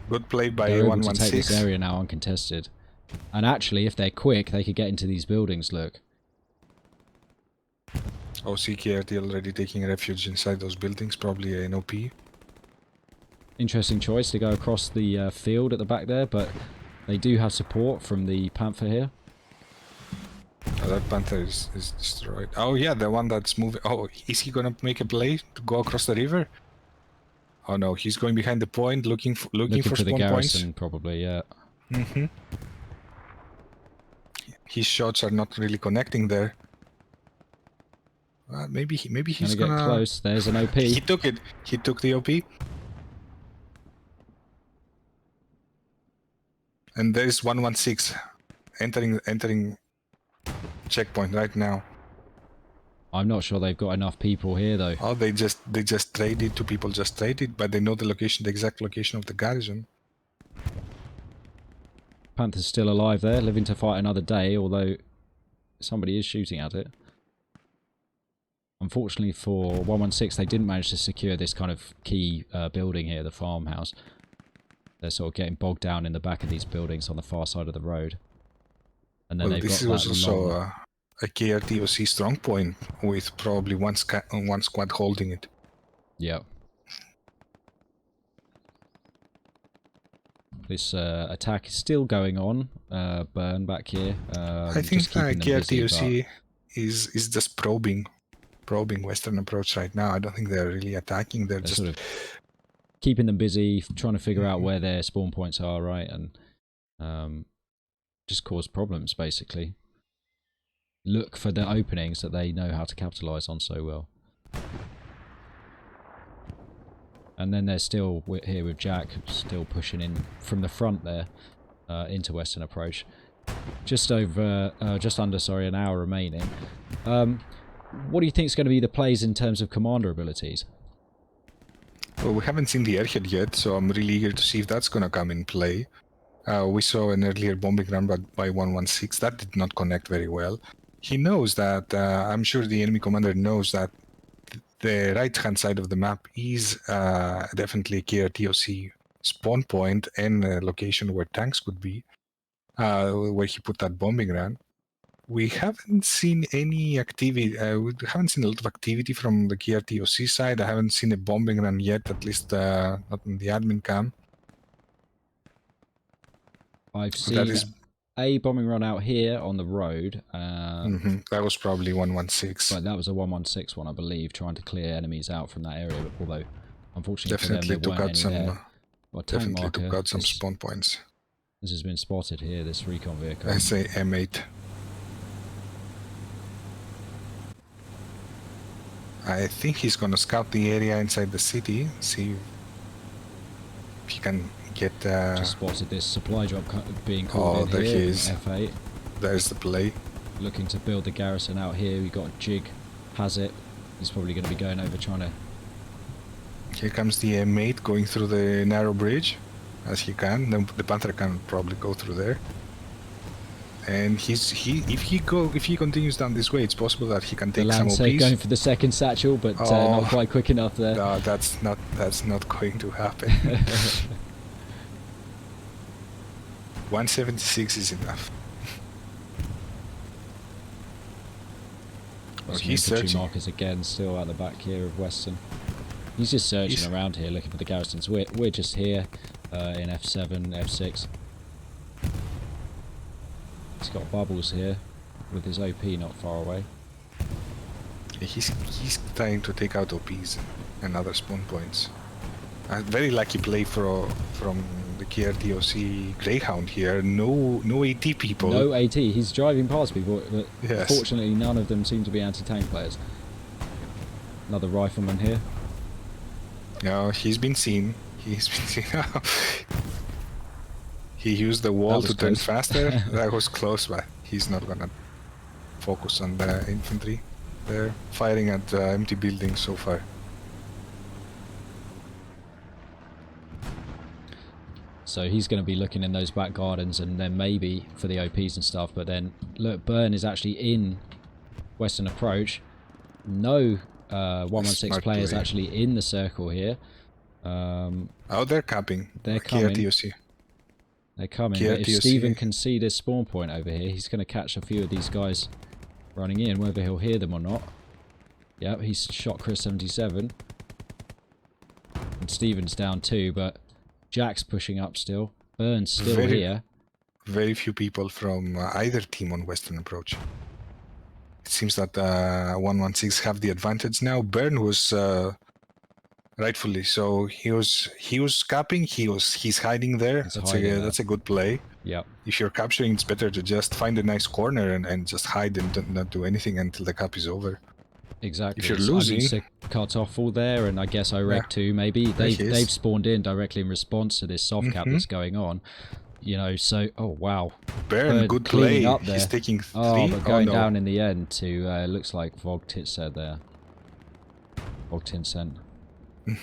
good play by they're 116. able to take this area now uncontested. And actually, if they're quick, they could get into these buildings. Look. OC KRT already taking refuge inside those buildings, probably an OP. Interesting choice to go across the field at the back there, but they do have support from the Panther here. Oh, that Panther is destroyed. Oh yeah, the one that's moving. Oh, is he gonna make a play to go across the river? Oh no, he's going behind the point, looking for for the spawn garrison, points. probably, yeah. His shots are not really connecting there. Maybe he's gonna get close. There's an OP. He took it. He took the OP. And there's 116 entering checkpoint right now. I'm not sure they've got enough people here though. Oh, they just traded. Two people just traded, but they know the location, the exact location of the garrison. Panther's still alive there, living to fight another day, although somebody is shooting at it. Unfortunately for 116, they didn't manage to secure this kind of key building here, the farmhouse. They're sort of getting bogged down in the back of these buildings on the far side of the road. And then This was also a KRT OC strong point with probably one squad holding it. Yeah. This attack is still going on. Burn back here. I think KRT OC is just probing Western approach right now. I don't think they're really attacking. They're just sort of keeping them busy, trying to figure out where their spawn points are, right, and just cause problems, basically. Look for the openings that they know how to capitalize on so well. And then they're still here with Jack, still pushing in from the front there into Western approach. Just under an hour remaining. What do you think is going to be the plays in terms of commander abilities? Well, we haven't seen the airhead yet, so I'm really eager to see if that's going to come in play. We saw an earlier bombing run by 116. That did not connect very well. He knows that, I'm sure the enemy commander knows that the right-hand side of the map is definitely a KRTOC spawn point and a location where tanks could be, where he put that bombing run. We haven't seen any activity. We haven't seen a lot of activity from the KRTOC side. I haven't seen a bombing run yet, at least not in the admin cam. I've seen a bombing run out here on the road. That was probably 116. But that was a 116 one, I believe, trying to clear enemies out from that area. Although, unfortunately definitely for them, there weren't any there. Well, definitely took out some spawn points. This has been spotted here, this recon vehicle. I say M8. I think he's going to scout the area inside the city, see if he can get... Just spotted this supply drop being called in there here. He is. F8. There's the play. Looking to build the garrison out here. We got Jig, has it. He's probably going to be going over trying to... Here comes the M8 going through the narrow bridge as he can. The Panther can probably go through there. And if he continues down this way, it's possible that he can take some OPs. Going for the second satchel, but not quite quick enough there. No, that's not going to happen. 176 is enough. He's searching. Markers again, still at the back here of Western. He's just searching around here, looking for the garrisons. We're just here in F7, F6. He's got Bubbles here with his OP not far away. Yeah, he's trying to take out OPs and other spawn points. A very lucky play from the KRTOC Greyhound here. No AT people. No AT. He's driving past people, but yes. Fortunately none of them seem to be anti-tank players. Another rifleman here. No, he's been seen. He's been seen. He used the wall to turn faster. That was close, but he's not gonna focus on the infantry. They're firing at empty buildings so far. So he's going to be looking in those back gardens and then maybe for the OPs and stuff. But then, look, Burn is actually in Western approach. No 116 players actually in the circle here. They're capping. They're coming. KRTOC. They're coming. But if Stephen can see this spawn point over here, he's going to catch a few of these guys running in, whether he'll hear them or not. Yep, he's shot Chris 77. And Steven's down 2, but Jack's pushing up still. Burn's still here. Very few people from either team on Western approach. It seems that 116 have the advantage now. Burn was rightfully so. He was capping. He's hiding there. That's a good play. Yep. If you're capturing, it's better to just find a nice corner and just hide and not do anything until the cap is over. Exactly. If you're losing, Kartoffel there, and I guess Irek too. Maybe they've spawned in directly in response to this soft cap that's going on. You know, so wow. Burn, good play. Up there. He's taking 3. But going down in the end to looks like Vogtitsen there. Vogtitsen.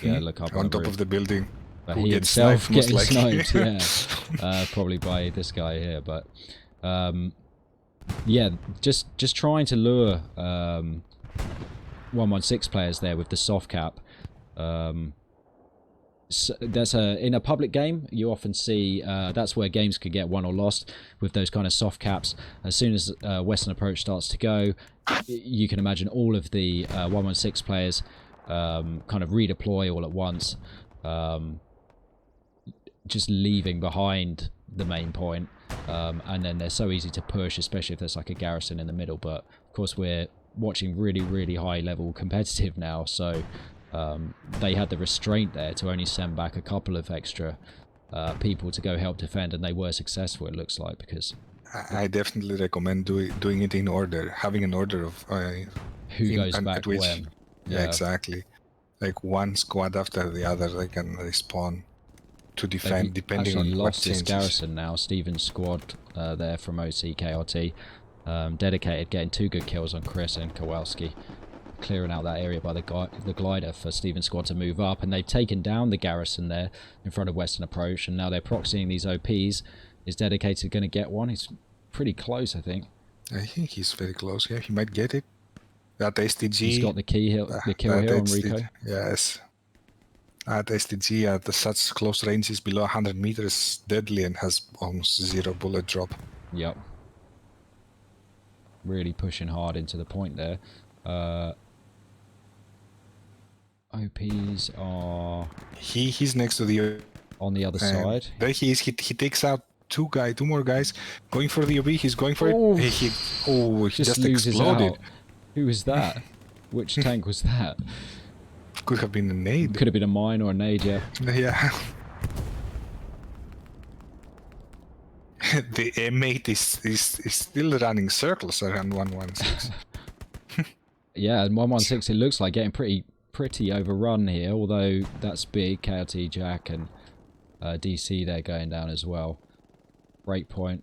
Yeah, look up on top of the building. But he himself getting sniped, yeah. Probably by this guy here, but yeah, just trying to lure 116 players there with the soft cap. So in a public game, you often see that's where games could get won or lost with those kind of soft caps. As soon as Western approach starts to go, you can imagine all of the 116 players kind of redeploy all at once, just leaving behind the main point, and then they're so easy to push, especially if there's like a garrison in the middle. But of course, we're watching really high level competitive now, so they had the restraint there to only send back a couple of extra people to go help defend, and they were successful, it looks like, because I definitely recommend doing it in order, having an order of who goes back when. Yeah, exactly. Like one squad after the other, they can respawn to defend, depending on what lost changes. His garrison now. Steven's squad there from OC KRT, dedicated, getting 2 good kills on Chris and Kowalski, clearing out that area by the glider for Steven's squad to move up, and they've taken down the garrison there in front of Western approach, and now they're proxying these OPs. Is dedicated going to get one? He's pretty close, I think. I think he's very close. Yeah, he might get it. That STG. He's got the kill here on Rico. Yes. At STG at such close ranges below 100 meters, deadly and has almost 0 bullet drop. Yep. Really pushing hard into the point there. OPs are. He's next to the. On the other side. There he is. He takes out 2 more guys. Going for the OP. He's going for it. He just exploded. Out. Who was that? Which tank was that? Could have been a nade. Could have been a mine or a nade, yeah. Yeah. The M8 is still running circles around 116. Yeah, and 116 it looks like getting pretty overrun here, although that's big. KRT, Jack, and DC there going down as well. Breakpoint.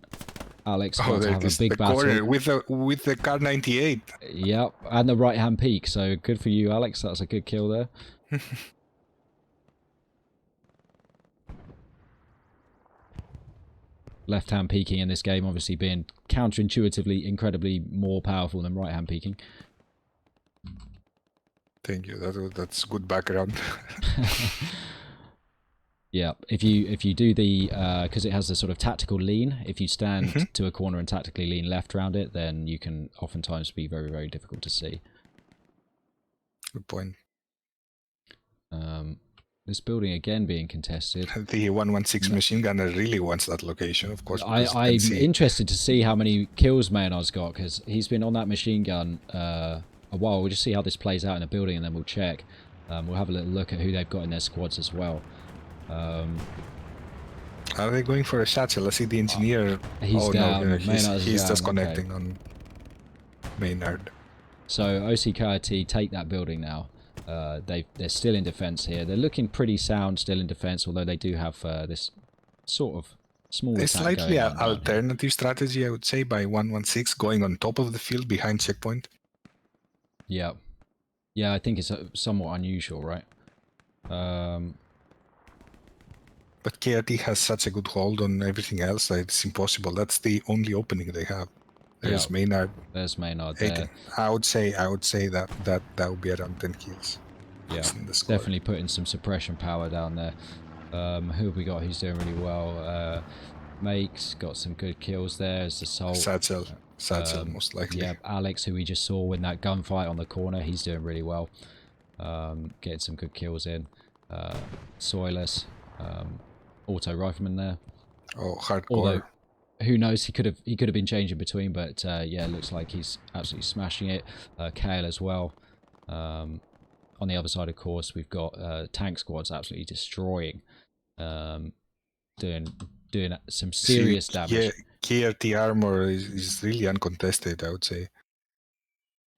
Alex got to have a big battle corner with the Car 98. Yep, and the right hand peak. So good for you, Alex. That's a good kill there. Left hand peeking in this game, obviously being counterintuitively incredibly more powerful than right hand peeking. Thank you. That's good background. Yeah, if you do the because it has a sort of tactical lean. If you stand to a corner and tactically lean left around it, then you can oftentimes be very difficult to see. Good point. This building again being contested. The 116 machine gunner really wants that location, of course. I'm interested to see how many kills Maynard's got, because he's been on that machine gun a while. We'll just see how this plays out in a building, and then we'll check. We'll have a little look at who they've got in their squads as well. Are they going for a satchel? I see the engineer. He's down. No, he's just connecting on Maynard. So OCKRT take that building now. They're still in defense here. They're looking pretty sound still in defense, although they do have this sort of small a slightly alternative strategy, I would say, by 116 going on top of the field behind checkpoint. Yeah, I think it's somewhat unusual, right? But KRT has such a good hold on everything else that it's impossible. That's the only opening they have. There's Maynard. There's Maynard there. I would say that would be around 10 kills. Yeah, definitely putting some suppression power down there. Who have we got who's doing really well? makes. Got some good kills there as the Soul. Satchel, most likely. Yeah, Alex, who we just saw in that gunfight on the corner, he's doing really well. Getting some good kills in. Soilless, auto rifleman there. Oh, hardcore. Although, who knows? He could have been changing between, but yeah, looks like he's absolutely smashing it. Kale as well. On the other side, of course, we've got tank squads absolutely destroying, doing some serious damage. Yeah, KRT armor is really uncontested, I would say.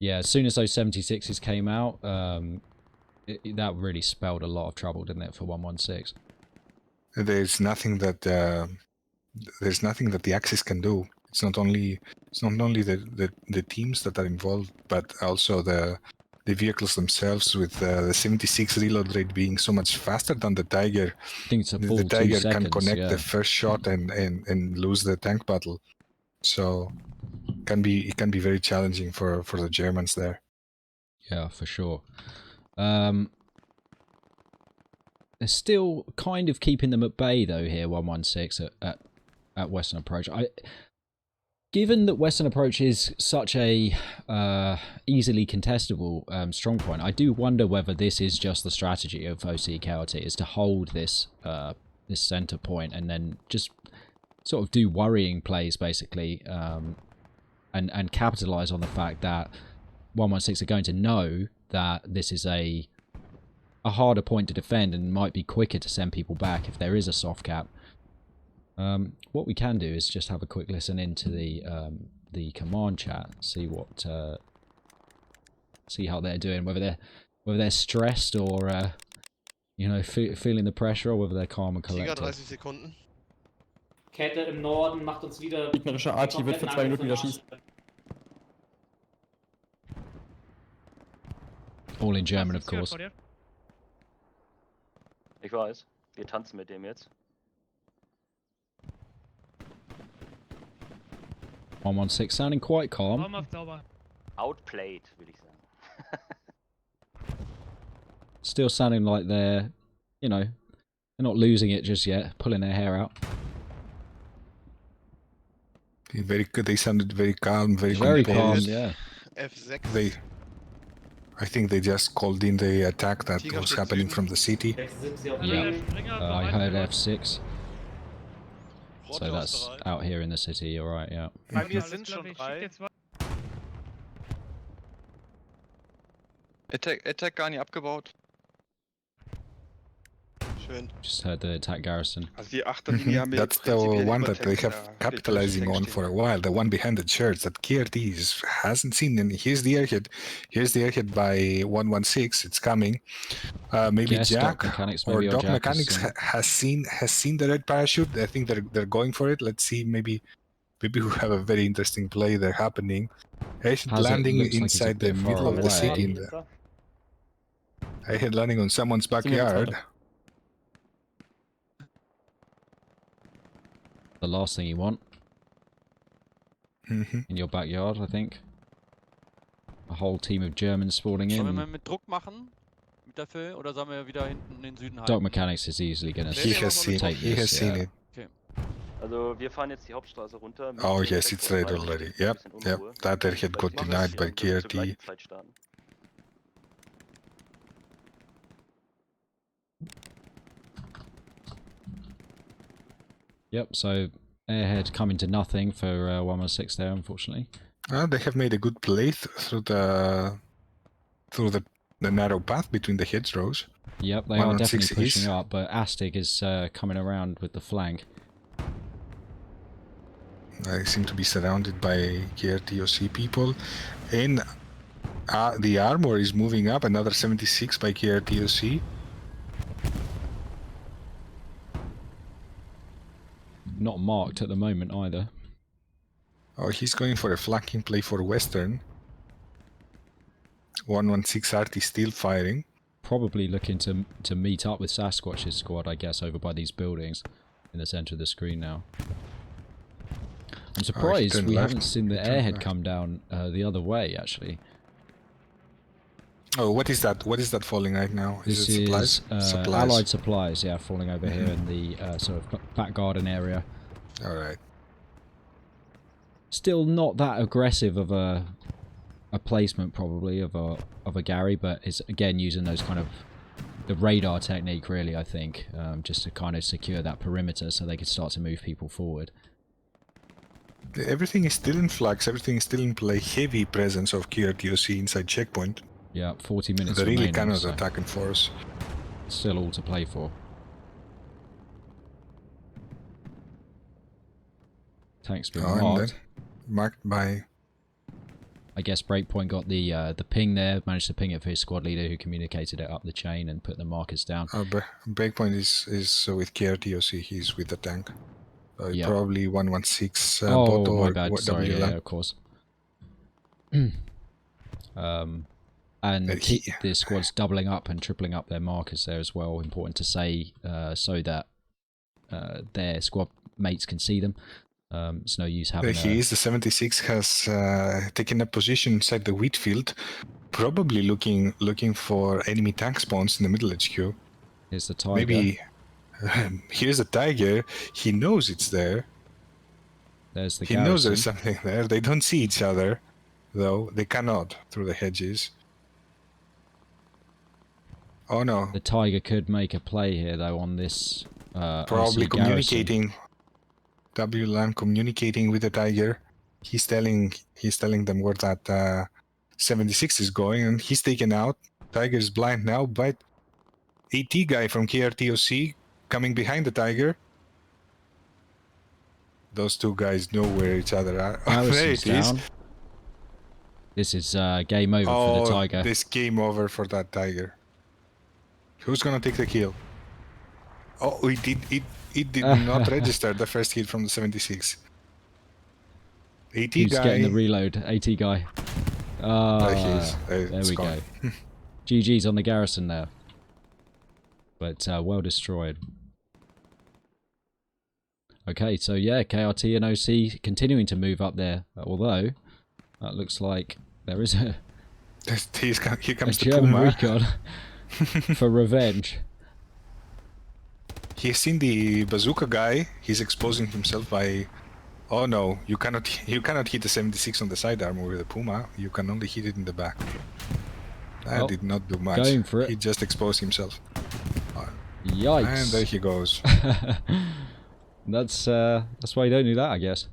Yeah, as soon as those 76s came out, that really spelled a lot of trouble, didn't it, for 116? There's nothing that the Axis can do. It's not only the teams that are involved, but also the vehicles themselves. With the 76 reload rate being so much faster than the Tiger, I think it's a full the 2 Tiger seconds, can connect yeah. the first shot and lose the tank battle. So it can be very challenging for the Germans there. Yeah, for sure. They're still kind of keeping them at bay though here, 116 at Western Approach. Given that Western Approach is such a easily contestable strong point, I do wonder whether this is just the strategy of OC KRT, is to hold this this center point and then just sort of do worrying plays basically, and capitalize on the fact that 116 are going to know that this is a harder point to defend and might be quicker to send people back if there is a soft cap. What we can do is just have a quick listen into the command chat, see what see how they're doing, whether they're stressed or you know, feeling the pressure, or whether they're calm and collected. 30 Sekunden. Kette im Norden macht uns wieder. Gegnerischer Archi wird für 2 Minuten wieder schießen. All in German, of course. Ich weiß, wir tanzen mit dem jetzt. 116 sounding quite calm. Outplayed, würde ich sagen. Still sounding like they're, you know, they're not losing it just yet, pulling their hair out. Very good. They sounded very calm, very calm, yeah. F6. I think they just called in the attack that was happening from the city. Yeah, I heard F6. So that's out here in the city, you're right, yeah. Bei mir sind schon 3. Attack gar nicht abgebaut. Schön. Just heard the attack garrison. Also die Achterlinie haben wir That's the one that they have capitalizing on for a while. The one behind the church that KRT hasn't seen. And here's the airhead by 116. It's coming. Maybe Yes, Jack or Doc Jack Mechanics has seen the red parachute. I think they're going for it. Let's see. Maybe we have a very interesting play there happening. Airhead landing inside the middle of the city. Airhead landing on someone's backyard. The last thing you want in your backyard, I think. A whole team of Germans spawning in. Sollen wir mit Druck machen? Mit der Föh? Oder sollen wir wieder hinten in den Süden Doc halten? Mechanics is easily going to He has seen it. Also wir fahren jetzt die Hauptstraße runter. Oh yes, it's red already. Yep. That airhead got denied by KRT. Yep, so airhead coming to nothing for 116 there, unfortunately. They have made a good play through the narrow path between the hedgerows. Yep, they are definitely pushing up, but Astig is coming around with the flank. They seem to be surrounded by KRTOC people, and the armor is moving up. Another 76 by KRTOC. Not marked at the moment either. Oh, he's going for a flanking play for Western. 116 RT still firing. Probably looking to meet up with Sasquatch's squad, I guess, over by these buildings in the center of the screen now. I'm surprised we haven't seen the airhead come down the other way, actually. Oh, what is that? What is that falling right now? This is supplies? Allied supplies, yeah, falling over here in the sort of back garden area. All right. Still not that aggressive of a placement probably of a Gary, but it's again using those kind of the radar technique really, I think, just to kind of secure that perimeter so they could start to move people forward. Everything is still in flux, everything is still in play. Heavy presence of KRTOC inside checkpoint. Yeah, 40 minutes They really remaining, cannot so attack and force. still all to play for. Tank's been And marked. then marked by... I guess Breakpoint got the ping there, managed to ping it for his squad leader who communicated it up the chain and put the markers down. Breakpoint is with KRTOC, he's with the tank. Yep. Probably 116 oh, bot or my bad. Sorry, WLM. yeah, of course. And the squad's doubling up and tripling up their markers there as well. Important to say, so that their squad mates can see them. It's no use having. The 76 has taken a position inside the wheat field, probably looking for enemy tank spawns in the middle HQ. Here's the Tiger. Maybe here's the Tiger. He knows it's there. There's the He garrison. knows there's something there. They don't see each other, though. They cannot through the hedges. Oh no! The Tiger could make a play here though on this. Probably OC communicating. garrison. WLAN communicating with the Tiger. He's telling them where that 76 is going, and he's taken out. Tiger is blind now, but AT guy from KRTOC coming behind the Tiger. Those two guys know where each other are. There it is. Down. This is game over for the Tiger. This game over for that Tiger. Who's gonna take the kill? Oh, it did not register the first hit from the 76. AT Who's guy. getting the reload? AT guy. There we go. GG's on the garrison there. But well destroyed. Okay, so yeah, KRT and OC continuing to move up there. Although, that looks like there is a Here comes the German Puma. recon for revenge. He's seen the bazooka guy. He's exposing himself by... Oh no, you cannot hit the 76 on the side armor with the Puma. You can only hit it in the back. That did not do much. Going for it. He just exposed himself. Yikes. And there he goes. That's why you don't do that, I guess.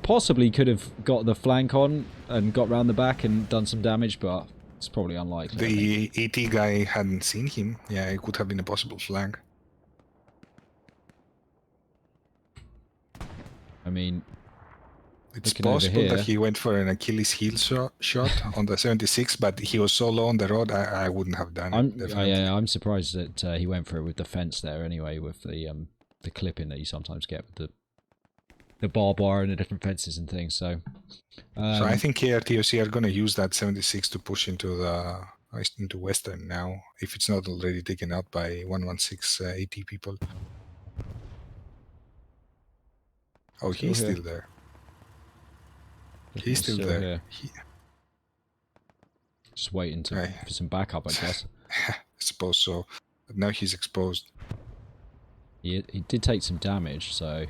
Possibly could have got the flank on and got round the back and done some damage, but it's probably unlikely. The AT guy hadn't seen him. Yeah, it could have been a possible flank. I mean, it's possible that he went for an Achilles heel shot on the 76, but he was so low on the road, I wouldn't have done it. I'm surprised that he went for it with the fence there anyway, with the clipping that you sometimes get with the barbed wire and the different fences and things. So I think KRTOC are going to use that 76 to push into Western now, if it's not already taken out by 116 AT people. Oh, he's still there. He's still there. Just waiting for some backup, I guess. I suppose so. But now he's exposed. He did take some damage, so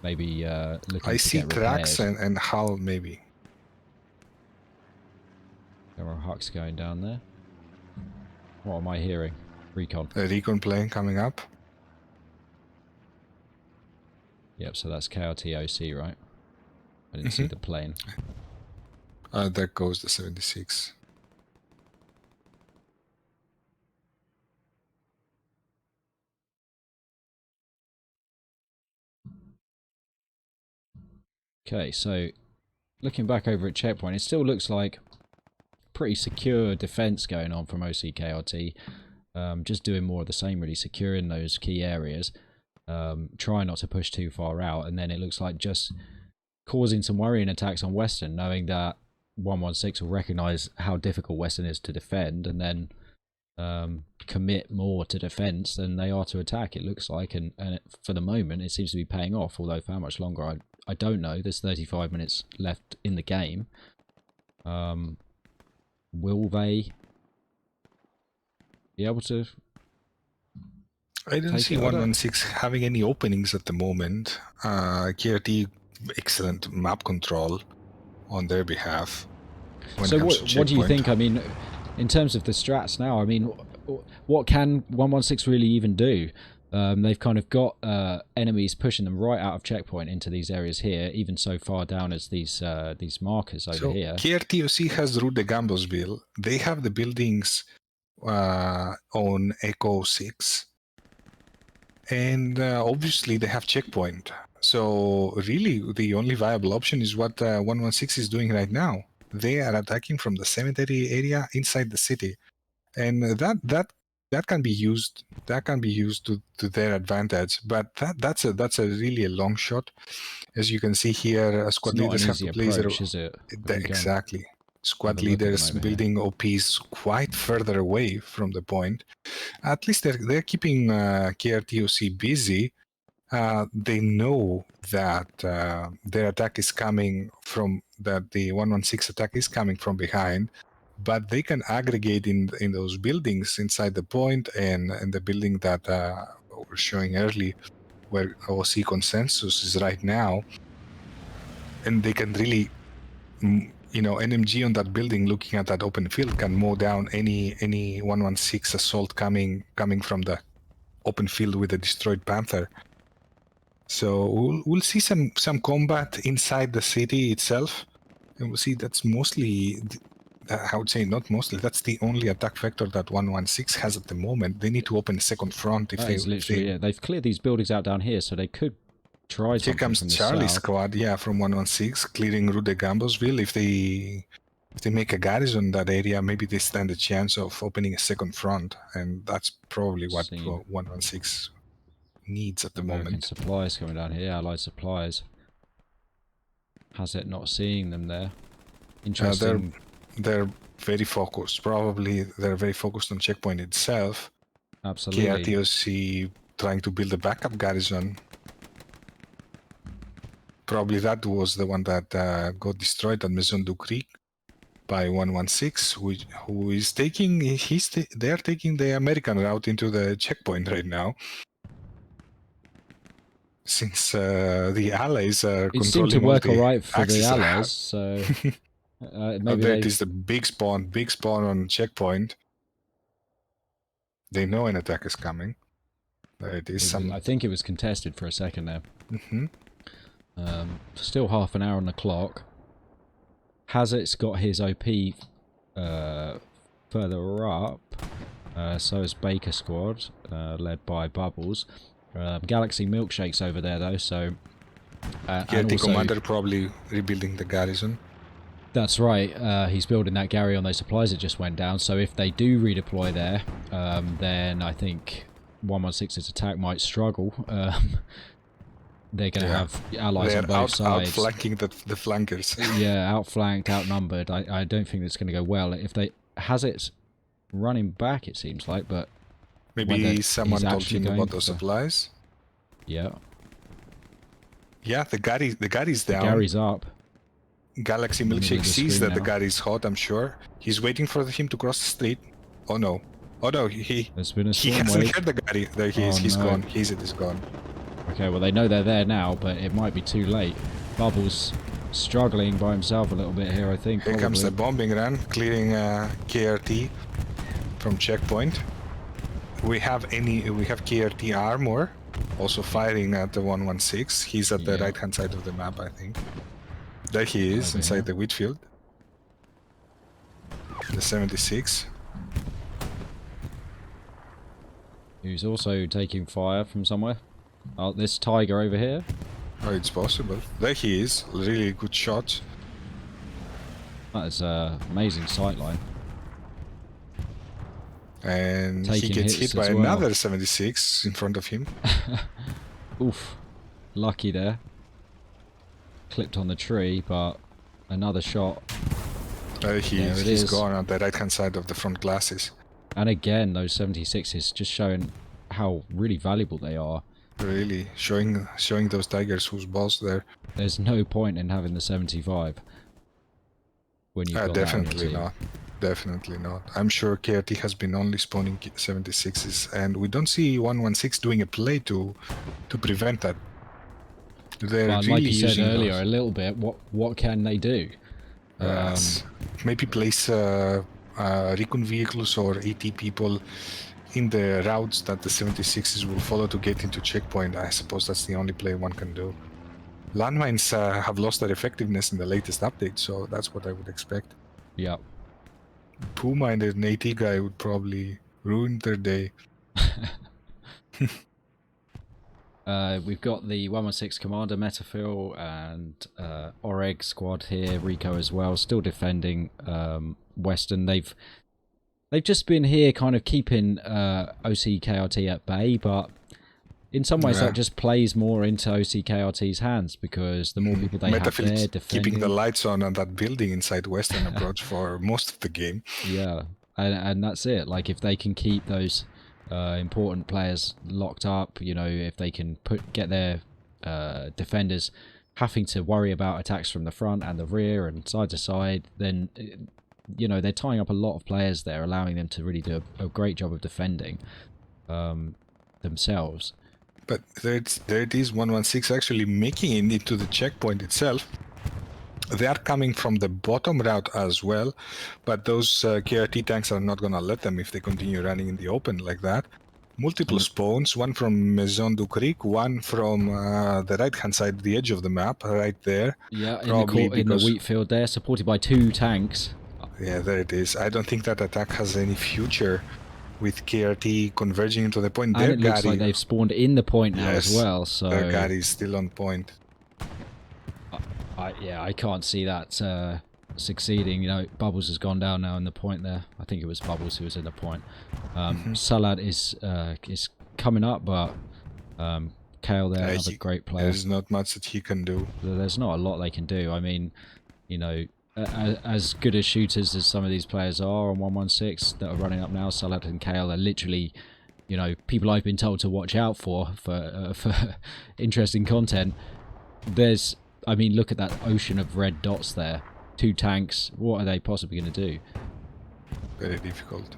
maybe looking I to see get cracks and hull, maybe. There are hucks going down there. What am I hearing? Recon. A recon plane coming up. Yep, so that's KRT OC, right? I didn't see the plane. There goes the 76. Okay, so looking back over at checkpoint, it still looks like pretty secure defense going on from OC KRT. Just doing more of the same, really, securing those key areas. Trying not to push too far out, and then it looks like just causing some worrying attacks on Western, knowing that 116 will recognise how difficult Western is to defend, and then commit more to defence than they are to attack, it looks like, and for the moment it seems to be paying off, although for how much longer I don't know. There's 35 minutes left in the game. Will they be able to... I don't see 116 having any openings at the moment. KRT, excellent map control on their behalf. So what do you think? I mean, in terms of the strats now, I mean, what can 116 really even do? They've kind of got enemies pushing them right out of checkpoint into these areas here, even so far down as these markers over here. KRTOC has Rue de Gambosville. They have the buildings on Echo 6. And obviously they have checkpoint. So really the only viable option is what 116 is doing right now. They are attacking from the cemetery area inside the city. And that can be used to their advantage, but that's a really a long shot. As you can see here, squad leaders have to place approach, is it? Exactly. Squad leaders building OPs quite further away from the point. At least they're keeping KRTOC busy. They know that their attack is coming from the 116 attack is coming from behind, but they can aggregate in those buildings inside the point and the building that we're showing early, where OC consensus is right now, and they can really, NMG on that building, looking at that open field, can mow down any 116 assault coming from the open field with a destroyed Panther. So we'll see some combat inside the city itself, and we'll see that's mostly, I would say not mostly, that's the only attack vector that 116 has at the moment. They need to open a second front if they've cleared these buildings out down here, so they could try something. Here comes Charlie's squad, from 116, clearing Rue de Gambosville. If they make a garrison in that area, maybe they stand a chance of opening a second front, and that's probably what 116 needs at the moment. Supplies coming down here, allied supplies. Has it not seeing them there? Interesting. They're very focused. Probably they're very focused on checkpoint itself. Absolutely. KRTOC trying to build a backup garrison. Probably that was the one that got destroyed at Maison du Creek by 116, who is taking. They are taking the American route into the checkpoint right now. Since the allies are controlling, it seemed to work all right for the allies. So maybe that is the big spawn on checkpoint. They know an attack is coming. It is I think it was contested for a second there. Still half an hour on the clock. Hazard's got his OP further up. So is Baker Squad, led by Bubbles. Galaxy Milkshake's over there though, so... the commander probably rebuilding the garrison. That's right, he's building that Gary on those supplies that just went down, so if they do redeploy there, then I think 116's attack might struggle. They're going to have allies on both sides. Outflanking the flankers. Yeah, outflanked, outnumbered. I don't think that's going to go well. If they... Hazard's running back, it seems like, but... Maybe someone told him about the supplies. Yeah. Yeah, the Gary's down. The Gary's up. Galaxy Milkshake sees that the Gary's hot, I'm sure. He's waiting for him to cross the street. Oh no. Oh no, he hasn't heard the Gary. There he is, he's gone. He's gone. Okay, well they know they're there now, but it might be too late. Bubbles struggling by himself a little bit here, I think. Here comes the bombing run, clearing KRT from checkpoint. We have KRT armor also firing at the 116. He's at the right hand side of the map, I think. There he is, inside the wheat field. The 76. Who's also taking fire from somewhere. Oh, this Tiger over here. Oh, it's possible. There he is. Really good shot. That is an amazing sightline. And he gets hit by another 76 in front of him. Oof. Lucky there. Clipped on the tree, but another shot. He's gone on the right hand side of the front glasses. And again, those 76s just showing how really valuable they are. Really, showing those Tigers who's boss there. There's no point in having the 75 when you've got definitely not. definitely not. I'm sure KRT has been only spawning 76s, and we don't see 116 doing a play to prevent that. They're Well, really like you said using earlier, those. a little bit. What can they do? Yes. Maybe place recon vehicles or AT people in the routes that the 76s will follow to get into checkpoint. I suppose that's the only play one can do. Landmines have lost their effectiveness in the latest update, so that's what I would expect. Yeah. Puma and an AT guy would probably ruin their day. We've got the 116 commander, Metaphil, and Oreg squad here, Rico as well, still defending Western. They've just been here kind of keeping OC KRT at bay, but in some ways that just plays more into OC KRT's hands, because the more people they have there defending, keeping the lights on that building inside Western approach for most of the game. Yeah, and that's it. Like, if they can keep those important players locked up, you know, if they can get their defenders having to worry about attacks from the front and the rear and side to side, then, you know, they're tying up a lot of players there, allowing them to really do a great job of defending themselves. But there it is, 116 actually making it into the checkpoint itself. They are coming from the bottom route as well, but those KRT tanks are not going to let them if they continue running in the open like that. Multiple spawns, one from Maison du Cric, one from the right-hand side, the edge of the map, right there. Yeah, in the wheat field there, supported by 2 tanks. Yeah, there it is. I don't think that attack has any future with KRT converging into the point. And it looks like they've spawned in the point now as well. So their Gary is still on point. I can't see that succeeding. You know, Bubbles has gone down now in the point there. I think it was Bubbles who was in the point. Salad is coming up, but Kale there, another great player. There's not much that he can do. There's not a lot they can do. I mean, you know, as good as shooters as some of these players are on 116 that are running up now, Salad and Kale are literally, you know, people I've been told to watch out for interesting content. I mean, look at that ocean of red dots there. 2 tanks. What are they possibly going to do? Very difficult.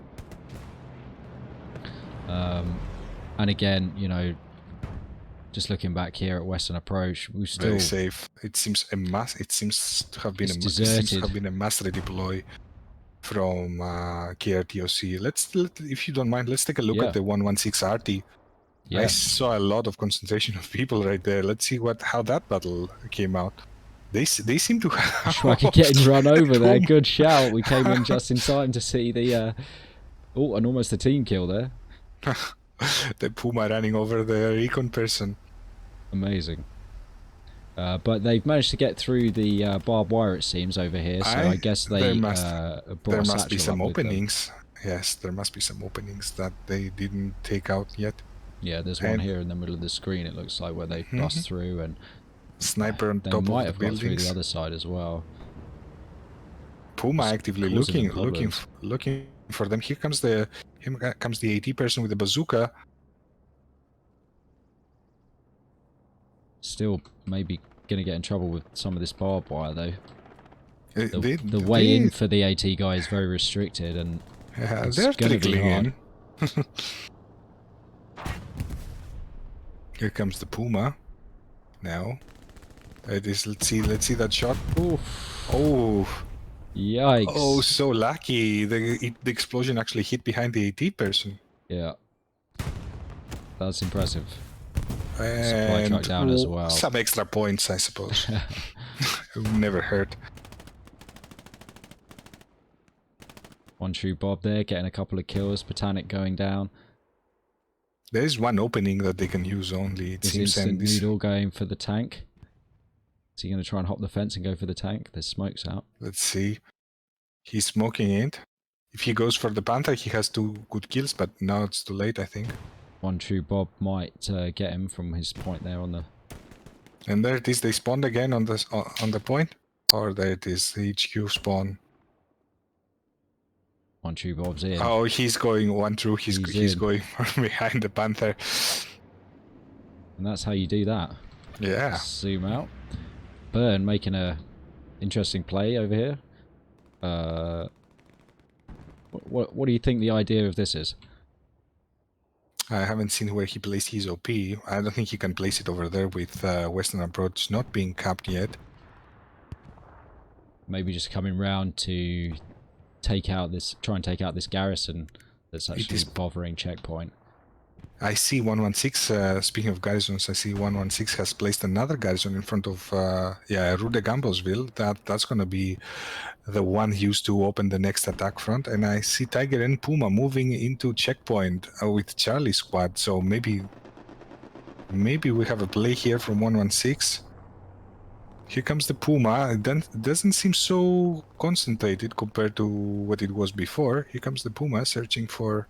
And again, you know, just looking back here at Western approach, we still very safe. It seems to have been a mass redeploy from KRTOC. If you don't mind, let's take a look at the 116 RT. Yeah. I saw a lot of concentration of people right there. Let's see how that battle came out. They seem to have... Schwacker getting run over there. Good shout. We came in just in time to see the... oh, and almost a team kill there. The Puma running over the recon person. Amazing. But they've managed to get through the barbed wire, it seems, over here. So I guess there must be some openings. Yes, there must be some openings that they didn't take out yet. Yeah, there's one here in the middle of the screen, it looks like, where they bust through, and sniper on top of the buildings. They might have got through the other side as well. Puma actively looking for them. Here comes the AT person with the bazooka. Still maybe going to get in trouble with some of this barbed wire, though. The way in for the AT guy is very restricted, and they're trickling in. Here comes the Puma. Now, let's see that shot. Oof. Oh, yikes! Oh, so lucky. The explosion actually hit behind the AT person. Yeah, that's impressive. And supply truck down as well. Some extra points, I suppose. It would never hurt. One true Bob there, getting a couple of kills. Botanic going down. There's one opening that they can use only. It seems. Instant Noodle going for the tank. Is he going to try and hop the fence and go for the tank? There's smokes out. Let's see. He's smoking it. If he goes for the Panther, he has 2 good kills, but now it's too late, I think. One true Bob might get him from his point there on the... And there it is. They spawned again on the point. Or there it is. The HQ spawn. One true Bob's in. Oh, he's going one true. He's going behind the Panther. And that's how you do that. Yeah. Zoom out. Burn making a interesting play over here. What do you think the idea of this is? I haven't seen where he placed his OP. I don't think he can place it over there with Western approach not being capped yet. Maybe just coming round to try and take out this garrison that's actually bothering checkpoint. I see 116, speaking of garrisons, I see 116 has placed another garrison in front of, Rue de Gamblesville. That's going to be the one used to open the next attack front. And I see Tiger and Puma moving into checkpoint with Charlie squad. So maybe we have a play here from 116. Here comes the Puma. It doesn't seem so concentrated compared to what it was before. Here comes the Puma searching for...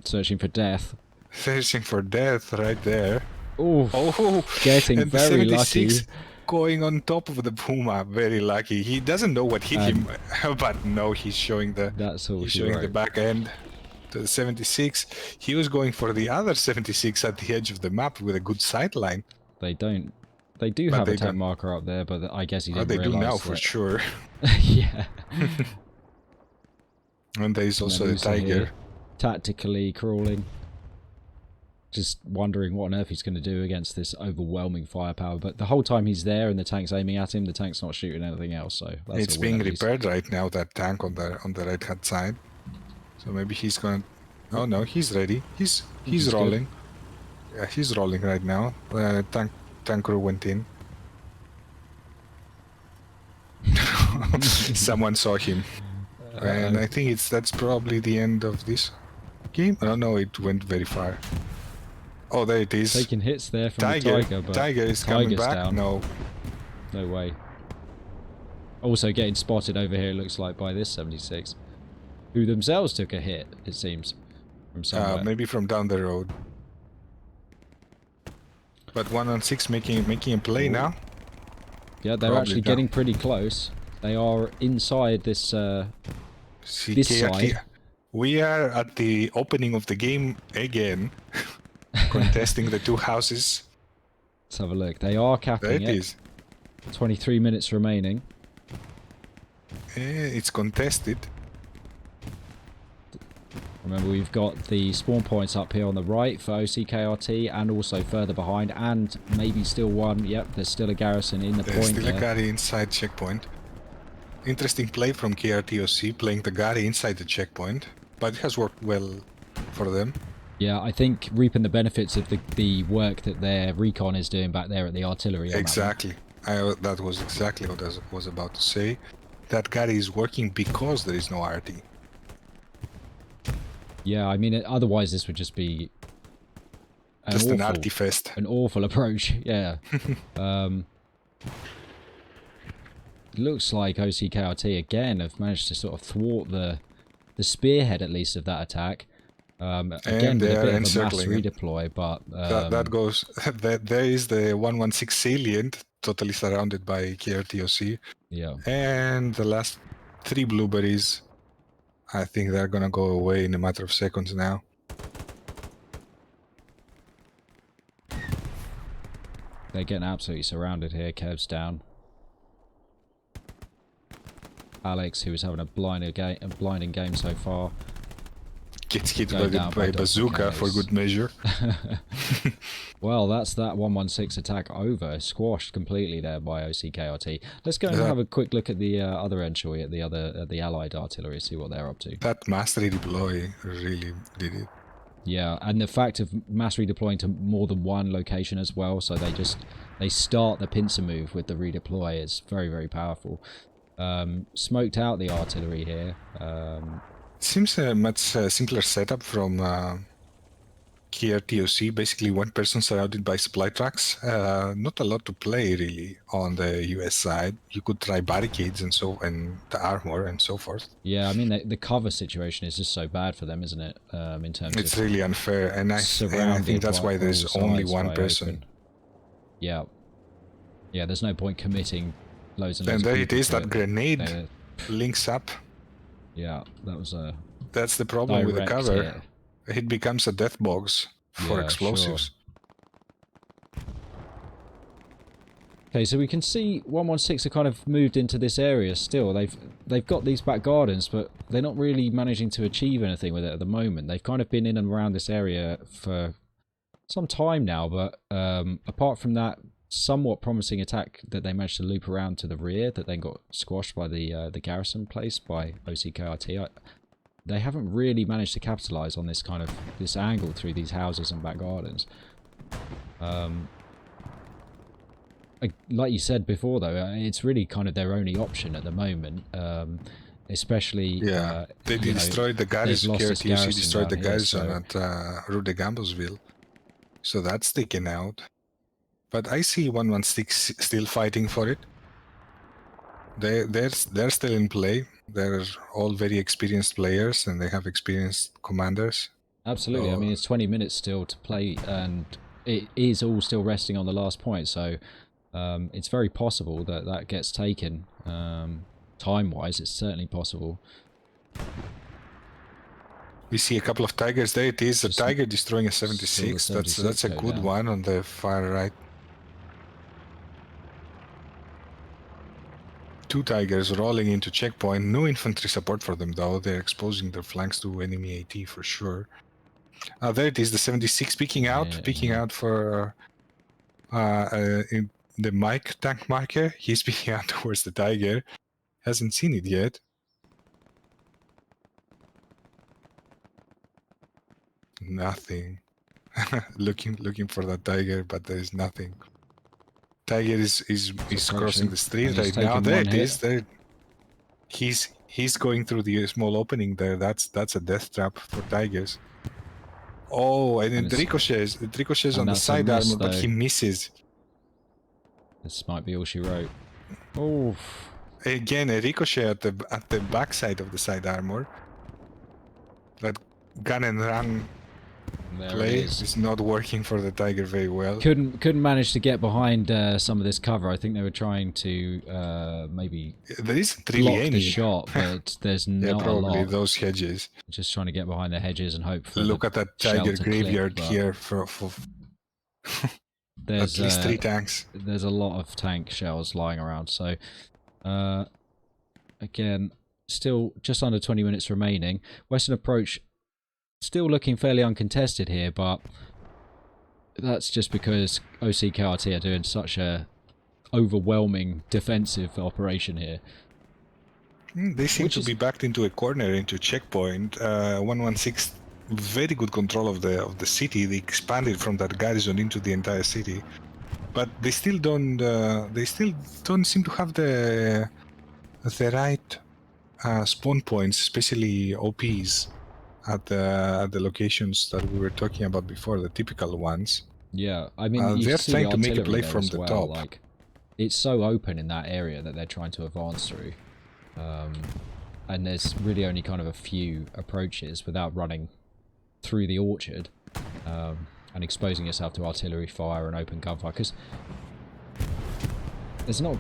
searching for death. Searching for death right there. Ooh, getting and very the lucky. Going on top of the Puma, very lucky. He doesn't know what hit him, but no, he's showing the the back end to the 76. He was going for the other 76 at the edge of the map with a good sideline. They do have a tag marker up there, but I guess he didn't realize. They do now for sure. Yeah. And there is also the Tiger. Here, tactically crawling. Just wondering what on earth he's going to do against this overwhelming firepower. But the whole time he's there and the tank's aiming at him, the tank's not shooting anything else. So that's it's being repaired right now, that tank on the right hand side. So maybe he's going to... Oh no, he's ready. He's rolling. Good. Yeah, he's rolling right now. Tank crew went in. Someone saw him. And I think that's probably the end of this game. I don't know, it went very far. Oh, there it is. Taking hits there from the Tiger, but Tiger is coming back. Down. No way. Also getting spotted over here, it looks like, by this 76, who themselves took a hit, it seems, from somewhere. Maybe from down the road. But 116 making a play now. Yeah, they're actually getting pretty close. They are inside this this side. We are at the opening of the game again. Contesting the two houses. Let's have a look. They are capping there it. Is. 23 minutes remaining. It's contested. Remember, we've got the spawn points up here on the right for OCKRT, and also further behind, and maybe still one. Yep, there's still a garrison in the point. There's still a Gary inside checkpoint. Interesting play from KRT OC, playing the Gary inside the checkpoint, but it has worked well for them. Yeah, I think reaping the benefits of the work that their recon is doing back there at the artillery. Exactly. That was exactly what I was about to say. That Gary is working because there is no RT. Yeah, I mean, otherwise this would just be an RT fest. An awful approach, yeah. Looks like OCKRT again have managed to sort of thwart the spearhead, at least, of that attack. Again, with a bit of a mass redeploy, but... that goes... there is the 116 salient, totally surrounded by KRTOC. Yeah. And the last 3 blueberries, I think they're gonna go away in a matter of seconds now. They're getting absolutely surrounded here. Kev's down. Alex, who was having a blinding game so far, gets hit by bazooka for good measure. Well, that's that 116 attack over, squashed completely there by OCKRT. Let's go and have a quick look at the other end, shall we? At the Allied artillery, see what they're up to. That mass redeploy really did it. Yeah, and the fact of mass redeploying to more than one location as well, so they start the pincer move with the redeploy is very, very powerful. Smoked out the artillery here. Seems a much simpler setup from KRTOC. Basically, one person surrounded by supply trucks. Not a lot to play really on the US side. You could try barricades and the armor and so forth. Yeah, I mean the cover situation is just so bad for them, isn't it? In terms it's really unfair, and I think that's why there's only one person. Open. Yeah, there's no point committing loads and loads. And there it is. That grenade links up. Yeah, that was a... That's the problem with the cover. Hit. It becomes a death box for explosives. Sure. Okay, so we can see 116 have kind of moved into this area still. They've got these back gardens, but they're not really managing to achieve anything with it at the moment. They've kind of been in and around this area for some time now, but apart from that somewhat promising attack that they managed to loop around to the rear that then got squashed by the garrison place by OCKRT, they haven't really managed to capitalize on this kind of this angle through these houses and back gardens. Like you said before, though, it's really kind of their only option at the moment. Especially, they destroyed the garrison. KRT destroyed the garrison at Rue de Gamblesville, so that's taken out. But I see 116 still fighting for it. They're still in play. They're all very experienced players, and they have experienced commanders. Absolutely. I mean, it's 20 minutes still to play, and it is all still resting on the last point. So it's very possible that that gets taken. Time-wise, it's certainly possible. We see a couple of tigers. There it is. A tiger destroying a 76. That's a good one on the far right. 2 tigers rolling into checkpoint. No infantry support for them though. They're exposing their flanks to enemy AT for sure. There it is. The 76 peeking out for in the Mike tank marker. He's peeking out towards the tiger. Hasn't seen it yet. Nothing. looking for that tiger, but there is nothing. Tiger is crossing the street right now. There it is. There, he's going through the small opening there. That's a death trap for tigers. Oh, and it ricochets. It ricochets on the side armor, but he misses. This might be all she wrote. Oh. Again, a ricochet at the backside of the side armor. That gun and run play is not working for the tiger very well. Couldn't manage to get behind some of this cover. I think they were trying to maybe there isn't really block any the shot, but there's not probably a lot. Those hedges. Just trying to get behind the hedges and hope for. Look at that tiger graveyard here for there's at least 3 tanks. There's a lot of tank shells lying around. So again, still just under 20 minutes remaining. Western approach still looking fairly uncontested here, but that's just because OCKRT are doing such a overwhelming defensive operation here. They seem to be backed into a corner, into checkpoint. 116, very good control of the city. They expanded from that garrison into the entire city, but they still don't. They still don't seem to have the right spawn points, especially OPs. At the locations that we were talking about before, the typical ones. Yeah, I mean, they're trying to make a play from the top. Like, it's so open in that area that they're trying to advance through, and there's really only kind of a few approaches without running through the orchard and exposing yourself to artillery fire and open gunfire. Because there's not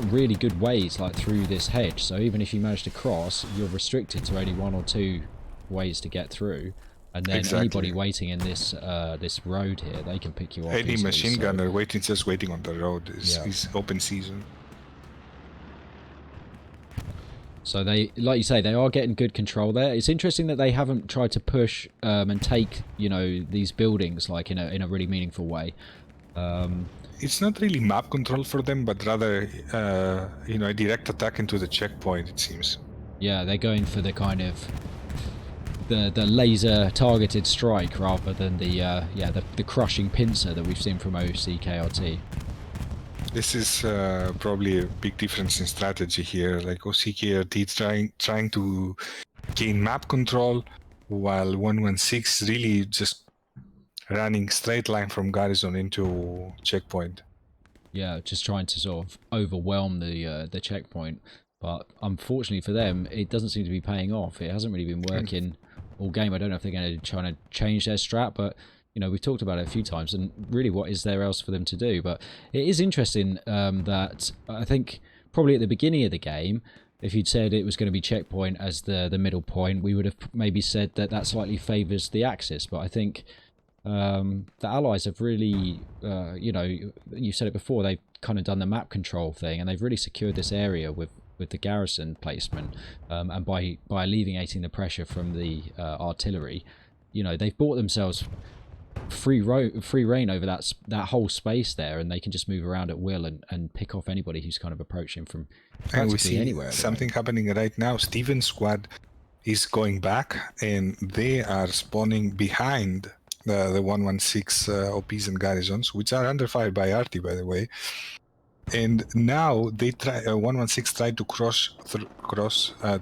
really good ways like through this hedge. So even if you manage to cross, you're restricted to only 1 or 2 ways to get through, and then anybody waiting in this this road here, they can pick you off. Any machine gunner just waiting on the road is open season. So they, like you say, they are getting good control there. It's interesting that they haven't tried to push and take, you know, these buildings like in a really meaningful way. It's not really map control for them, but rather you know, a direct attack into the checkpoint, it seems. Yeah, they're going for the kind of the laser targeted strike rather than the crushing pincer that we've seen from OCKRT. This is probably a big difference in strategy here. Like OCKRT trying to gain map control, while 116 really just running straight line from garrison into checkpoint. Yeah, just trying to sort of overwhelm the checkpoint. But unfortunately for them, it doesn't seem to be paying off. It hasn't really been working all game. I don't know if they're going to try to change their strat, but you know, we've talked about it a few times, and really what is there else for them to do? But it is interesting that I think probably at the beginning of the game, if you'd said it was going to be checkpoint as the middle point, we would have maybe said that slightly favours the Axis. But I think the Allies have really, you know, you said it before, they've kind of done the map control thing, and they've really secured this area with the garrison placement, and by alleviating the pressure from the artillery, you know, they've bought themselves free reign over that whole space there, and they can just move around at will and pick off anybody who's kind of approaching from practically and we see anywhere. Something happening right now. Steven's squad is going back, and they are spawning behind the 116 OPs and garrisons, which are under fire by RT, by the way. And now they try. 116 tried to cross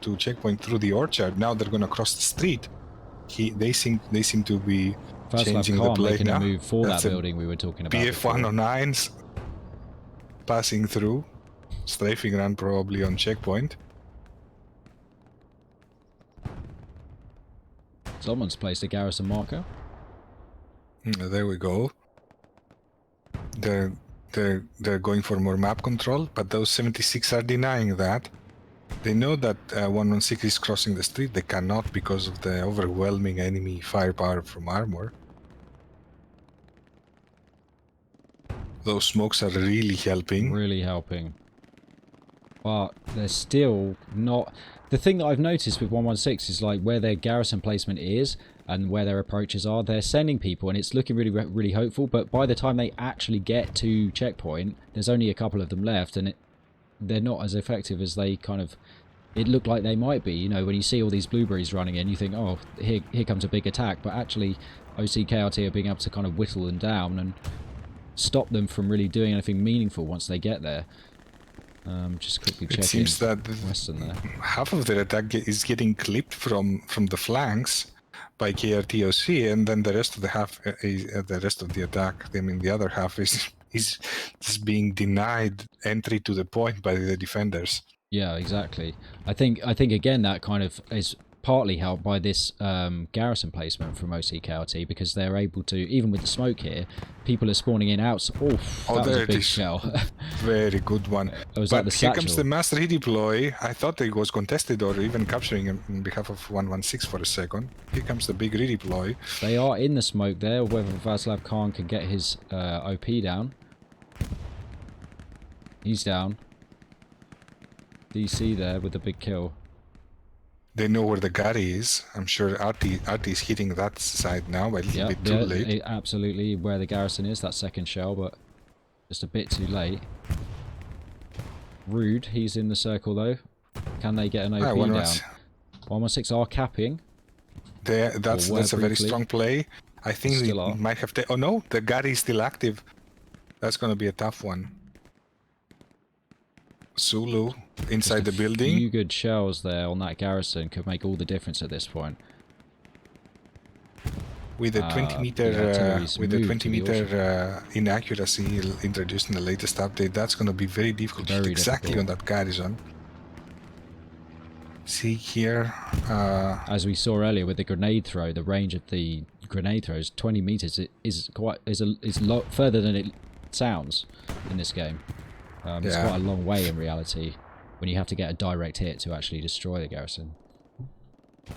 to checkpoint through the orchard. Now they're going to cross the street. They seem to be changing the play making now. a move for That's that building we were talking about. BF-109s passing through, strafing run probably on checkpoint. Someone's placed a garrison marker. There we go. They're going for more map control, but those 76 are denying that. They know that 116 is crossing the street. They cannot because of the overwhelming enemy firepower from armor. Those smokes are really helping. Really helping. But they're still not... The thing that I've noticed with 116 is like where their garrison placement is and where their approaches are, they're sending people and it's looking really hopeful, but by the time they actually get to checkpoint, there's only a couple of them left, and they're not as effective as they kind of... It looked like they might be. You know, when you see all these blueberries running in, you think, oh, here comes a big attack, but actually OC KRT are being able to kind of whittle them down and stop them from really doing anything meaningful once they get there. Just quickly checking. It seems that Western there. Half of their attack is getting clipped from the flanks by KRT OC, and then the rest of the attack, I mean the other half is just being denied entry to the point by the defenders. Yeah, exactly. I think again that kind of is partly helped by this garrison placement from OCKRT, because they're able to, even with the smoke here, people are spawning in out. Oh, that was a big shell. Very good one. But here comes the mass redeploy. I thought it was contested or even capturing on behalf of 116 for a second. Here comes the big redeploy. They are in the smoke there. Whether Vaslav Khan can get his OP down. He's down. DC there with the big kill. They know where the Gary is. I'm sure RT is hitting that side now, but a little bit too late. Absolutely where the garrison is, that second shell, but just a bit too late. Rude, he's in the circle though. Can they get an OP down? 116 are capping. That's a very strong play. I think they might have oh no, the Gary is still active. That's going to be a tough one. Zulu inside the building. A few good shells there on that garrison could make all the difference at this point. With a 20-meter inaccuracy introduced in the latest update, that's going to be very difficult to hit exactly on that garrison. See here, as we saw earlier with the grenade throw, the range of the grenade throws 20 meters is further than it sounds in this game. It's quite a long way in reality when you have to get a direct hit to actually destroy the garrison.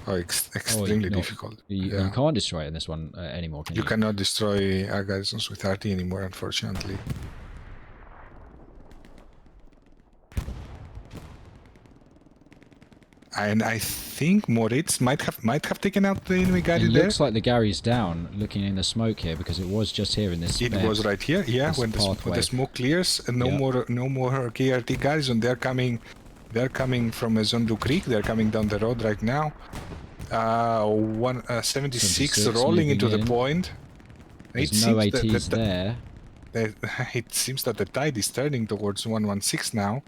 Oh, extremely difficult. You can't destroy it in this one anymore, can you? You cannot destroy our garrisons with RT anymore, unfortunately. And I think Moritz might have taken out the enemy Gary there. It looks like the Gary's down, looking in the smoke here, because it was just here in this. It was right here, yeah. When the smoke clears, no more KRT garrison. They're coming from Zondu Creek. They're coming down the road right now. 76 rolling into the point. There's no ATs there. It seems that the tide is turning towards 116 now.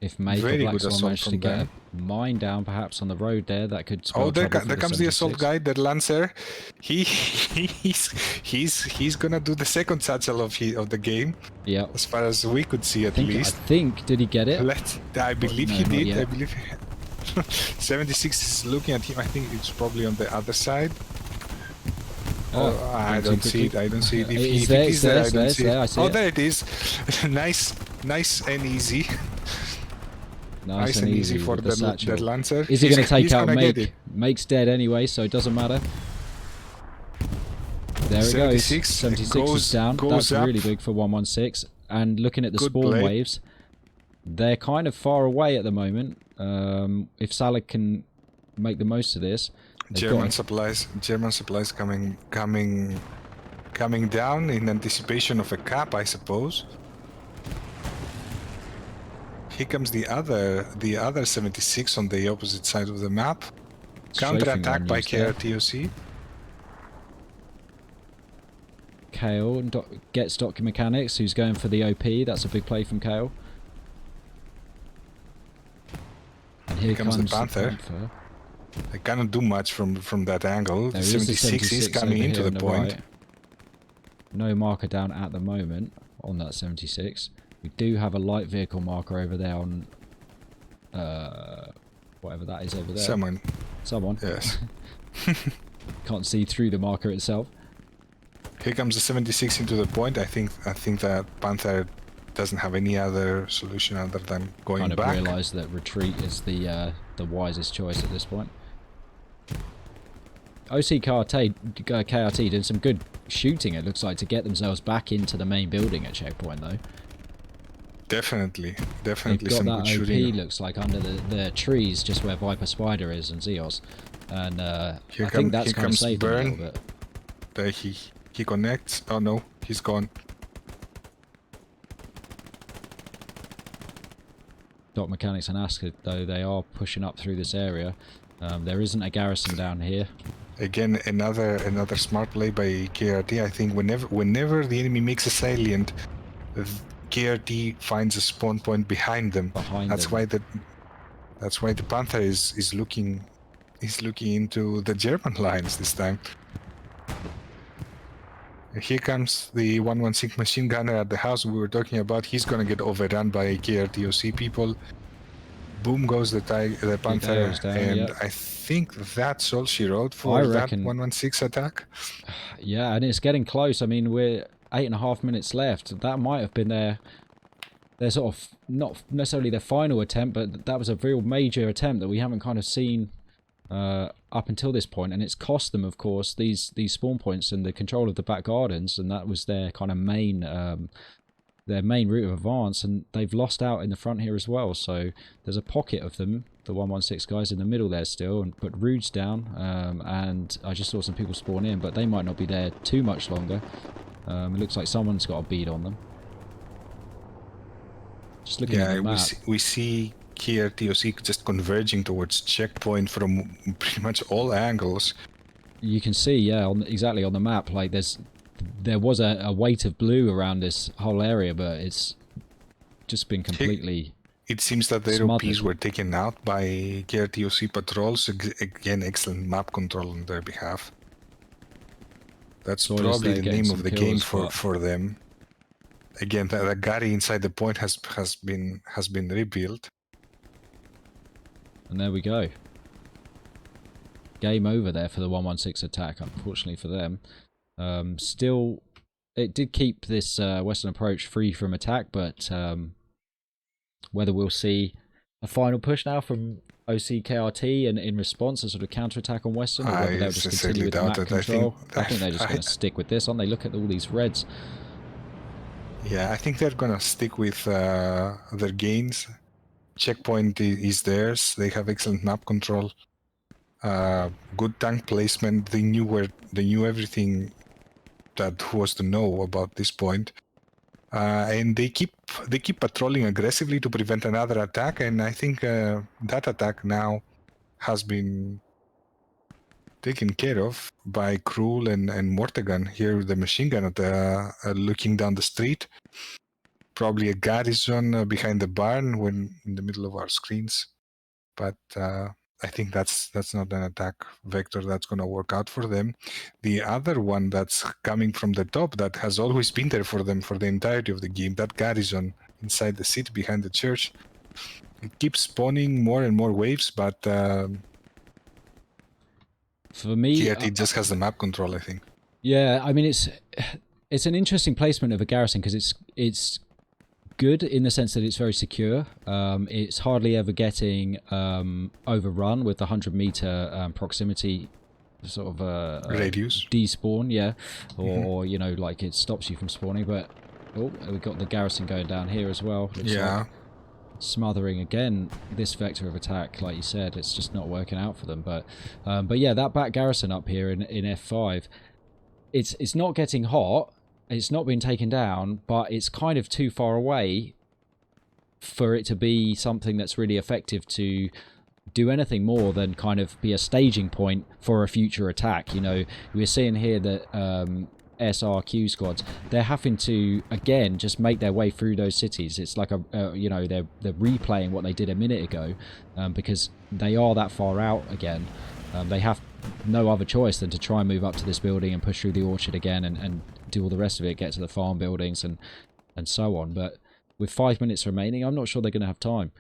If Maker Blackswan managed to get a mine down, perhaps on the road there, that could spell there trouble for comes the assault guy, the Lancer. He's gonna do the second satchel of the game. Yeah. As far as we could see, at least. I think did he get it? I believe he did. I believe 76 is looking at him. I think it's probably on the other side. I don't see it. I don't see it. If it is there, I don't see it. Oh, there it is. Nice and easy. Nice and easy for the Lancer. Is he going to take out Make? Make's dead anyway, so it doesn't matter. There it goes. 76 is down. That's really big for 116. And looking at the Good spawn play. waves, they're kind of far away at the moment. If Salak can make the most of this, German supplies coming down in anticipation of a cap, I suppose. Here comes the other 76 on the opposite side of the map. Counter-attack by KRTOC. Kale gets Docu Mechanics, who's going for the OP. That's a big play from Kale. And here comes the Panther. I cannot do much from that angle. There The is 76 is coming into the point. Right. No marker down at the moment on that 76. We do have a light vehicle marker over there on whatever that is over there. Someone. Yes. Can't see through the marker itself. Here comes the 76 into the point. I think that Panther doesn't have any other solution other than going back. Kind of realised that retreat is the wisest choice at this point. OC KRT doing some good shooting, it looks like, to get themselves back into the main building at checkpoint, though. Definitely They've got some that good shooting. OP, looks like, under the trees, just where Viper Spider is and Zeos. And I think that's kind of saved them a little bit. He connects. Oh no, he's gone. Doc Mechanics and Asker, though, they are pushing up through this area. There isn't a garrison down here. Again, another smart play by KRT. I think whenever the enemy makes a salient, KRT finds a spawn point behind them. That's why the Panther is looking into the German lines this time. Here comes the 116 machine gunner at the house we were talking about. He's gonna get overrun by KRTOC people. Boom goes the Panther, and I think that's all she wrote for that 116 attack. Yeah, and it's getting close. I mean, we're 8.5 minutes left. That might have been their sort of, not necessarily their final attempt, but that was a real major attempt that we haven't kind of seen up until this point, and it's cost them, of course, these spawn points and the control of the back gardens, and that was their kind of main route of advance, and they've lost out in the front here as well. So there's a pocket of them, the 116 guys in the middle there still, but Rude's down, and I just saw some people spawn in, but they might not be there too much longer. It looks like someone's got a bead on them. Just looking at the map. we see KRTOC just converging towards checkpoint from pretty much all angles. You can see, yeah, exactly on the map, like there was a weight of blue around this whole area, but it's just been completely It seems that the AOPs were taken out by KRTOC patrols. Again, excellent map control on their behalf. That's probably the name of the game for them. Again, the Gary inside the point has been rebuilt. And there we go. Game over there for the 116 attack, unfortunately for them. Still, it did keep this Western approach free from attack, but whether we'll see a final push now from OC KRT and in response, a sort of counter-attack on Western, or whether they'll just continue with the map control. I think they're just going to stick with this, aren't they? Look at all these reds. Yeah, I think they're going to stick with their gains. Checkpoint is theirs. They have excellent map control. Good tank placement. They knew everything that was to know about this point, and they keep patrolling aggressively to prevent another attack. And I think that attack now has been taken care of by Krul and Mortegan. Here, the machine gun at looking down the street. Probably a garrison behind the barn when in the middle of our screens, but I think that's not an attack vector that's going to work out for them. The other one that's coming from the top that has always been there for them for the entirety of the game, that garrison inside the city behind the church, it keeps spawning more and more waves, but for me, it just has the map control, I think. Yeah, I mean it's an interesting placement of a garrison because it's good in the sense that it's very secure. It's hardly ever getting overrun with the 100-meter proximity sort of radius despawn, yeah, or you know, like it stops you from spawning. But Oh, we've got the garrison going down here as well. Looks like smothering again this vector of attack. Like you said, it's just not working out for them. But yeah, that back garrison up here in F5, it's not getting hot. It's not been taken down, but it's kind of too far away for it to be something that's really effective to do anything more than kind of be a staging point for a future attack. You know, we're seeing here that SRQ squads, they're having to again just make their way through those cities. It's like you know, they're replaying what they did a minute ago, because they are that far out again. They have no other choice than to try and move up to this building and push through the orchard again and do all the rest of it, get to the farm buildings and so on. But with 5 minutes remaining, I'm not sure they're going to have time.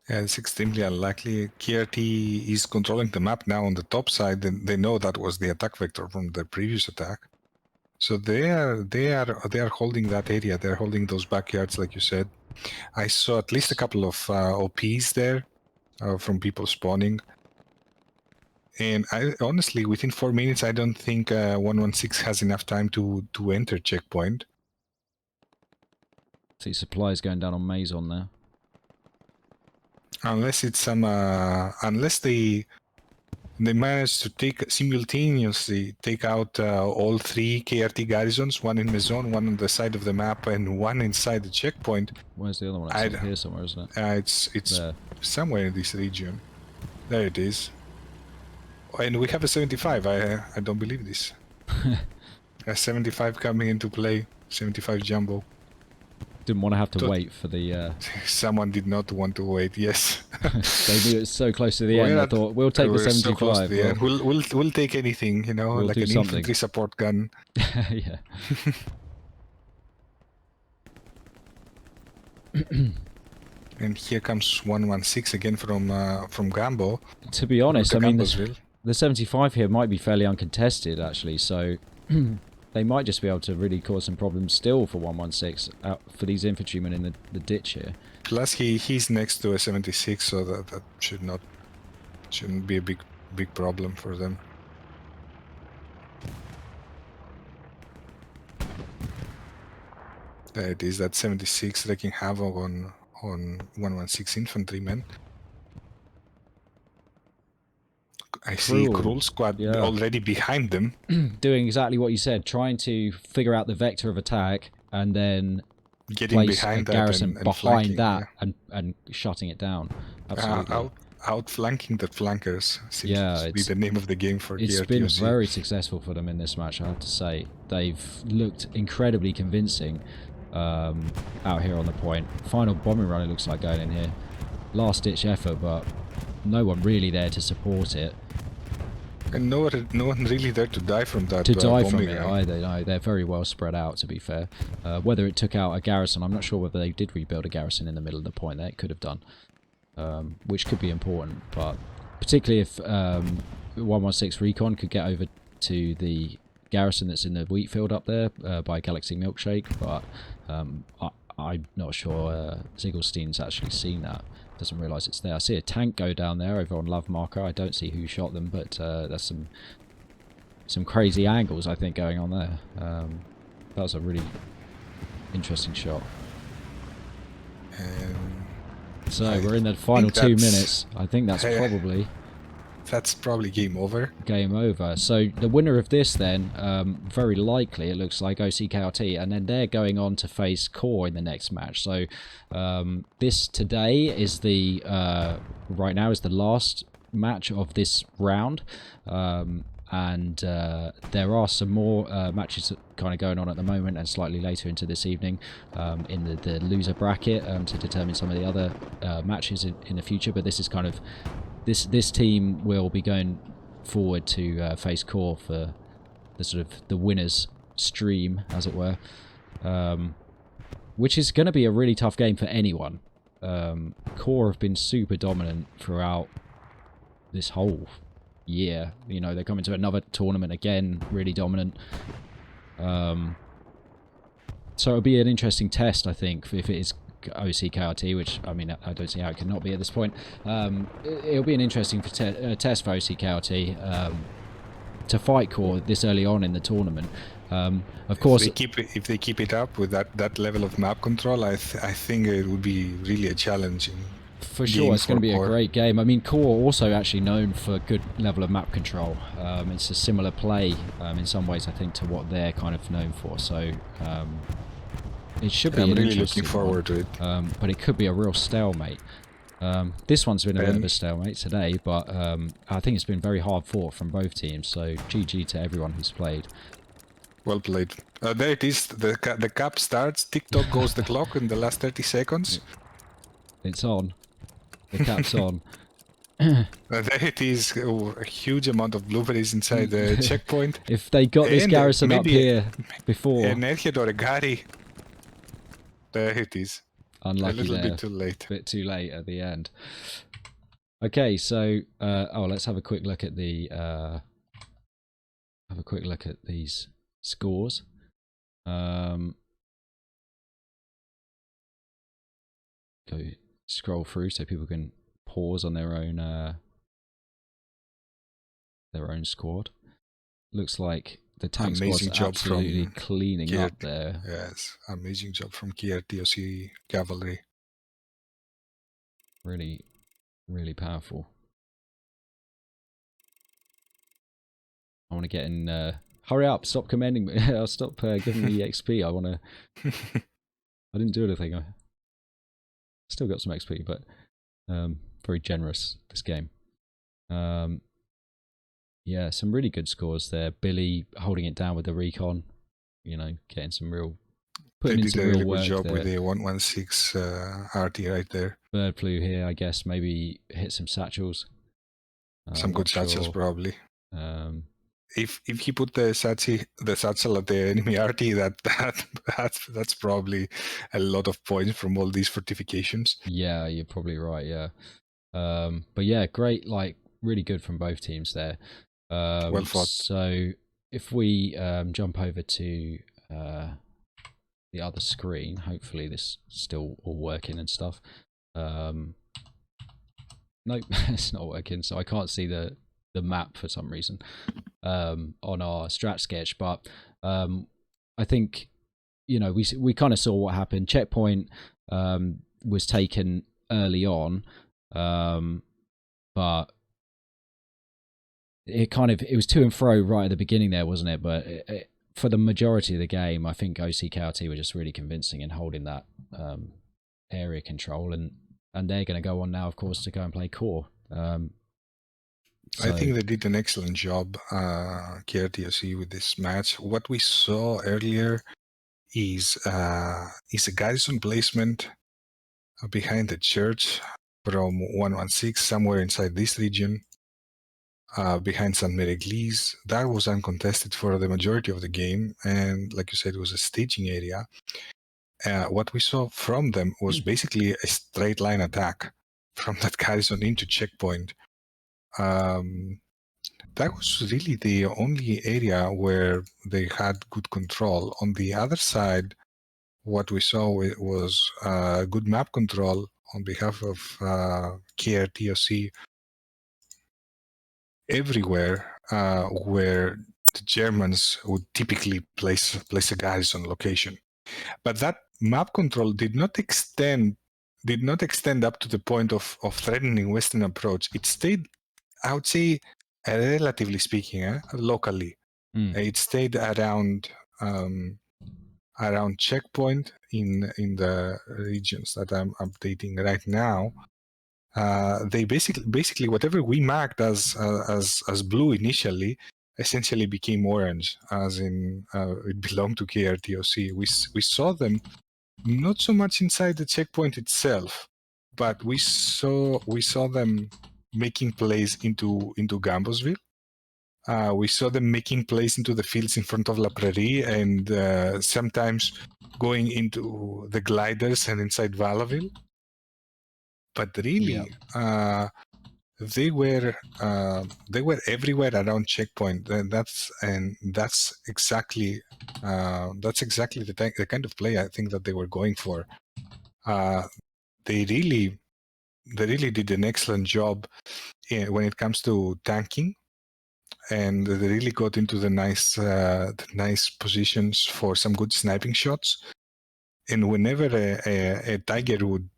Yeah, it's extremely unlikely. KRT is controlling the map now on the top side, and they know that was the attack vector from the previous attack. So they are holding that area. They're holding those backyards, like you said. I saw at least a couple of OPs there from people spawning. And I honestly, within 4 minutes, I don't think 116 has enough time to enter checkpoint. See supplies going down on Maison there. Unless it's some, unless they manage to simultaneously take out all 3 KRT garrisons, one in Maison, one on the side of the map, and one inside the checkpoint. Where's the other one? It's here somewhere, isn't it? It's there. Somewhere in this region. There it is. And we have a 75. I don't believe this. A 75 coming into play. 75 jumbo. Didn't want to have to wait for the... Someone did not want to wait, yes. They knew it was so close to the end. I thought, we'll take the 75. So we'll take anything, you know, we'll like an infantry support gun. Yeah. And here comes 116 again from Gambo. To be honest, I mean, the 75 here might be fairly uncontested, actually, so... They might just be able to really cause some problems still for 116 for these infantrymen in the ditch here. Plus, he's next to a 76, so that shouldn't be a big problem for them. There it is, that 76 wreaking havoc on 116 infantrymen. I see Cruel Squad already behind them. Doing exactly what you said, trying to figure out the vector of attack and then getting behind a garrison and behind that and shutting it down. Absolutely. Outflanking the flankers seems to be the name of the game for KRT. It's been very successful for them in this match, I have to say. They've looked incredibly convincing out here on the point. Final bombing run, it looks like, going in here. Last ditch effort, but no one really there to support it. And no one really there to die from that. To die from it either. No, they're very well spread out, to be fair. Whether it took out a garrison, I'm not sure whether they did rebuild a garrison in the middle of the point. They could have done, which could be important. But particularly if 116 Recon could get over to the garrison that's in the wheat field up there by Galaxy Milkshake. But I'm not sure Ziegelstein's actually seen that. Doesn't realise it's there. I see a tank go down there over on Love Marker. I don't see who shot them, but there's some crazy angles, I think, going on there. That was a really interesting shot. So we're in the final 2 minutes. I think that's probably game over. Game over. So the winner of this then, very likely, it looks like OCKRT, and then they're going on to face Core in the next match. So this today is the, right now is the last match of this round. And there are some more matches kind of going on at the moment and slightly later into this evening in the loser bracket to determine some of the other matches in the future. But this is kind of... This team will be going forward to face Core for the sort of the winners stream, as it were, which is going to be a really tough game for anyone. Core have been super dominant throughout this whole year. You know, they're coming to another tournament again, really dominant. So it'll be an interesting test, I think, if it is OCKRT, which, I mean, I don't see how it could not be at this point. It'll be an interesting test for OCKRT to fight Core this early on in the tournament. Of course, if they keep it up with that level of map control, I think it would be really a challenging. For sure, it's going to be a great game. I mean, Core also actually known for a good level of map control. It's a similar play in some ways, I think, to what they're kind of known for. So it should be. I'm an really interesting looking forward to it. But it could be a real stalemate. This one's been a bit of a stalemate today, but I think it's been very hard fought from both teams. So GG to everyone who's played. Well played. There it is. The cap starts. TikTok goes the clock in the last 30 seconds. It's on. The cap's on. There it is. A huge amount of blueberries inside the checkpoint. If they got this garrison up here before. An airhead or a Gary. There it is. Unlucky a little there. bit too late. Bit too late at the end. Okay, so let's have a quick look at the these scores. Go scroll through so people can pause on their own squad. Looks like the tank squad's absolutely cleaning up there. Yes, amazing job from KRT cavalry. Really, really powerful. I want to get in. Hurry up! Stop commending me. I'll stop giving me XP. I want to. I didn't do anything. I still got some XP, but very generous this game. Yeah, some really good scores there. Billy holding it down with the recon. You know, getting some real. Putting in some real work there. They did a really good job with the 116 RT right there. Bird flew here, I guess. Maybe hit some satchels. Some good satchels, probably. If he put the satchel at the enemy RT, that's probably a lot of points from all these fortifications. Yeah, you're probably right. Yeah, but yeah, great, like really good from both teams there. Well fought. So if we jump over to the other screen, hopefully this is still all working and stuff. Nope, it's not working, so I can't see the map for some reason on our strat sketch, but I think, you know, we kind of saw what happened. Checkpoint was taken early on, but it was to and fro right at the beginning there, wasn't it? But for the majority of the game, I think OC KRT were just really convincing in holding that area control, and they're going to go on now, of course, to go and play core. I think they did an excellent job, KRT with this match. What we saw earlier is a garrison placement behind the church from 116, somewhere inside this region, behind St. Mary Église. That was uncontested for the majority of the game, and like you said, it was a staging area. What we saw from them was basically a straight line attack from that garrison into checkpoint. That was really the only area where they had good control. On the other side, what we saw was good map control on behalf of KRT everywhere where the Germans would typically place a garrison location. But that map control did not extend up to the point of threatening Western approach. It stayed, I would say, relatively speaking, locally. It stayed around checkpoint in the regions that I'm updating right now. They basically whatever we marked as blue initially essentially became orange, as in it belonged to KRT. We saw them not so much inside the checkpoint itself, but we saw them making plays into Gambosville. We saw them making plays into the fields in front of La Prairie, and sometimes going into the gliders and inside Valaville. But really, they were everywhere around checkpoint. That's exactly the kind of play I think that they were going for. They really did an excellent job when it comes to tanking. and they really got into the nice positions for some good sniping shots. And whenever a tiger would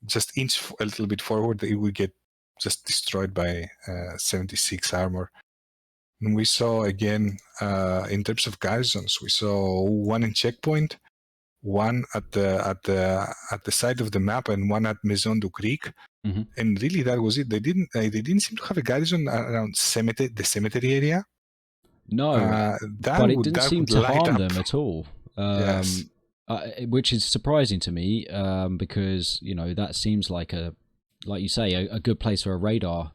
just inch a little bit forward, it would get just destroyed by 76 armor. And we saw again, in terms of garrisons, we saw one in checkpoint, one at the side of the map, and one at Maison du Creek. Mm-hmm. And really, that was it. They didn't seem to have a garrison around the cemetery area. No, but it didn't seem to harm them at all. Yes. Which is surprising to me, because that seems like you say, a good place for a radar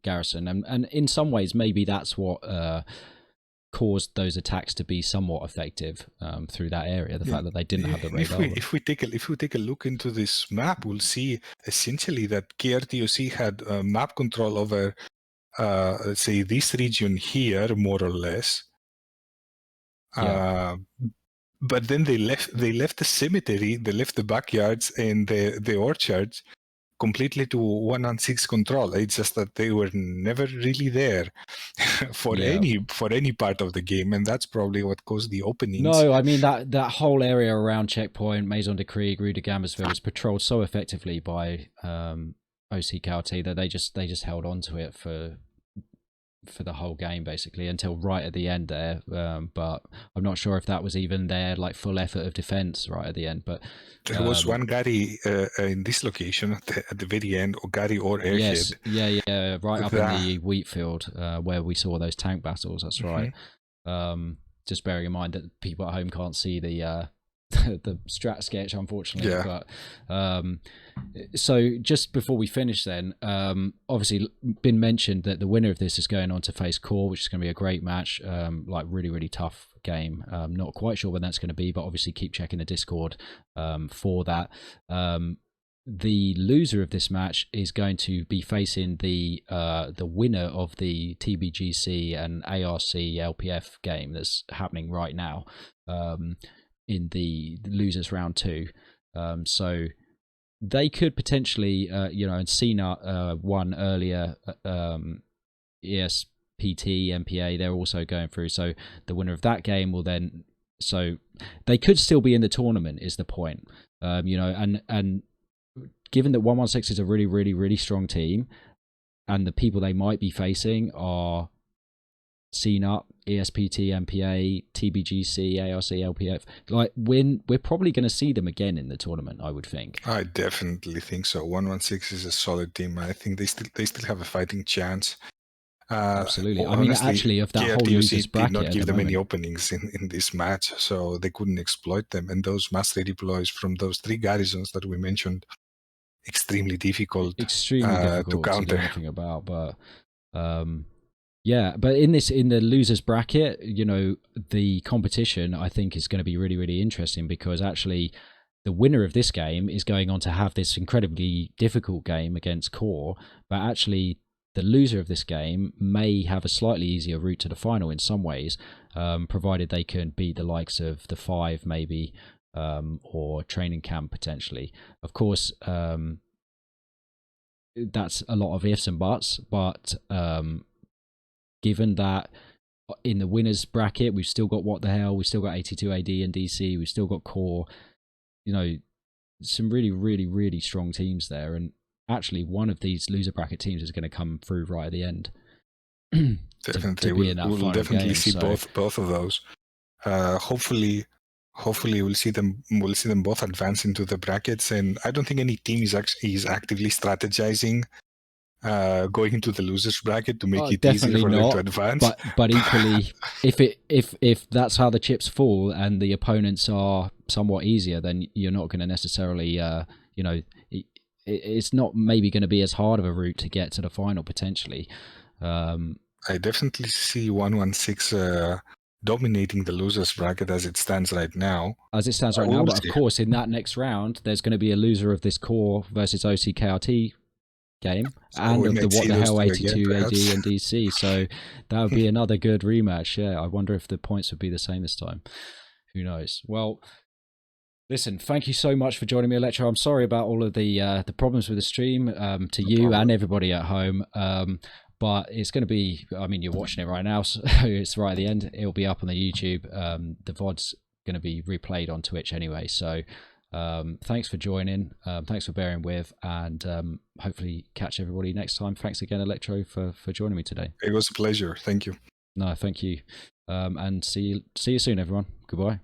garrison, and in some ways maybe that's what caused those attacks to be somewhat effective through that area. The fact that they didn't have the radar. If we take a look into this map, we'll see essentially that KRT had map control over, let's say, this region here, more or less. Yeah. But then they left the cemetery, they left the backyards and the orchards completely to 116 control. It's just that they were never really there for any part of the game, and that's probably what caused the openings. No, I mean that whole area around Checkpoint, Maison de Krieg, Rue de Gambersville was patrolled so effectively by OC KRT that they just held on to it for the whole game, basically, until right at the end there. But I'm not sure if that was even their full effort of defense right at the end. But there was one Gary in this location at the very end, or Gary or Airhead. Yes, yeah, right up in the wheat field where we saw those tank battles. That's right. Just bearing in mind that people at home can't see the the strat sketch, unfortunately. Yeah. But so just before we finish then, obviously been mentioned that the winner of this is going on to face Core, which is going to be a great match, really, really tough game. Not quite sure when that's going to be, but obviously keep checking the Discord for that. The loser of this match is going to be facing the winner of the TBGC and ARC LPF game that's happening right now, in the losers round 2. So they could potentially, and CNUT won earlier, ESPT, MPA, they're also going through. So the winner of that game will then, so they could still be in the tournament is the point. And given that 116 is a really, really, really strong team, and the people they might be facing are CNUT, ESPT, MPA, TBGC, ARC, LPF. We're probably going to see them again in the tournament, I would think. I definitely think so. 116 is a solid team. I think they still have a fighting chance. Absolutely. I mean, actually, of that KRT whole losers bracket, did not give at the them any moment, openings in this match, so they couldn't exploit them. And those mass redeploys from those 3 garrisons that we mentioned, extremely difficult to counter. To do anything about, but. Yeah, but in the losers bracket, the competition I think is going to be really, really interesting, because actually the winner of this game is going on to have this incredibly difficult game against Core, but actually the loser of this game may have a slightly easier route to the final in some ways, provided they can beat the likes of the 5 maybe, or Training Camp potentially. Of course, that's a lot of ifs and buts, but given that in the winners bracket we've still got What the Hell, we've still got 82 AD and DC, we've still got Core, some really, really, really strong teams there, and actually one of these loser bracket teams is going to come through right at the end. Definitely, we'll definitely see both of those. Hopefully we'll see them both advance into the brackets, and I don't think any team is actively strategizing going into the losers bracket to make it easier for them to advance. But equally, if that's how the chips fall and the opponents are somewhat easier, then you're not going to necessarily, it's not maybe going to be as hard of a route to get to the final potentially. I definitely see 116 dominating the losers bracket as it stands right now. But of course, in that next round, there's going to be a loser of this Core versus OC KRT game, and of the What the Hell 82 AD and DC, so that would be another good rematch. I wonder if the points would be the same this time. Who knows? Well, listen, thank you so much for joining me, Electro. I'm sorry about all of the problems with the stream, to you and everybody at home. but it's going to be, I mean, you're watching it right now, so it's right at the end. It'll be up on the YouTube. The VOD's going to be replayed on Twitch anyway. So thanks for joining. Thanks for bearing with, and hopefully catch everybody next time. Thanks again, Electro, for joining me today. It was a pleasure. Thank you. No, thank you. And see you soon, everyone. Goodbye.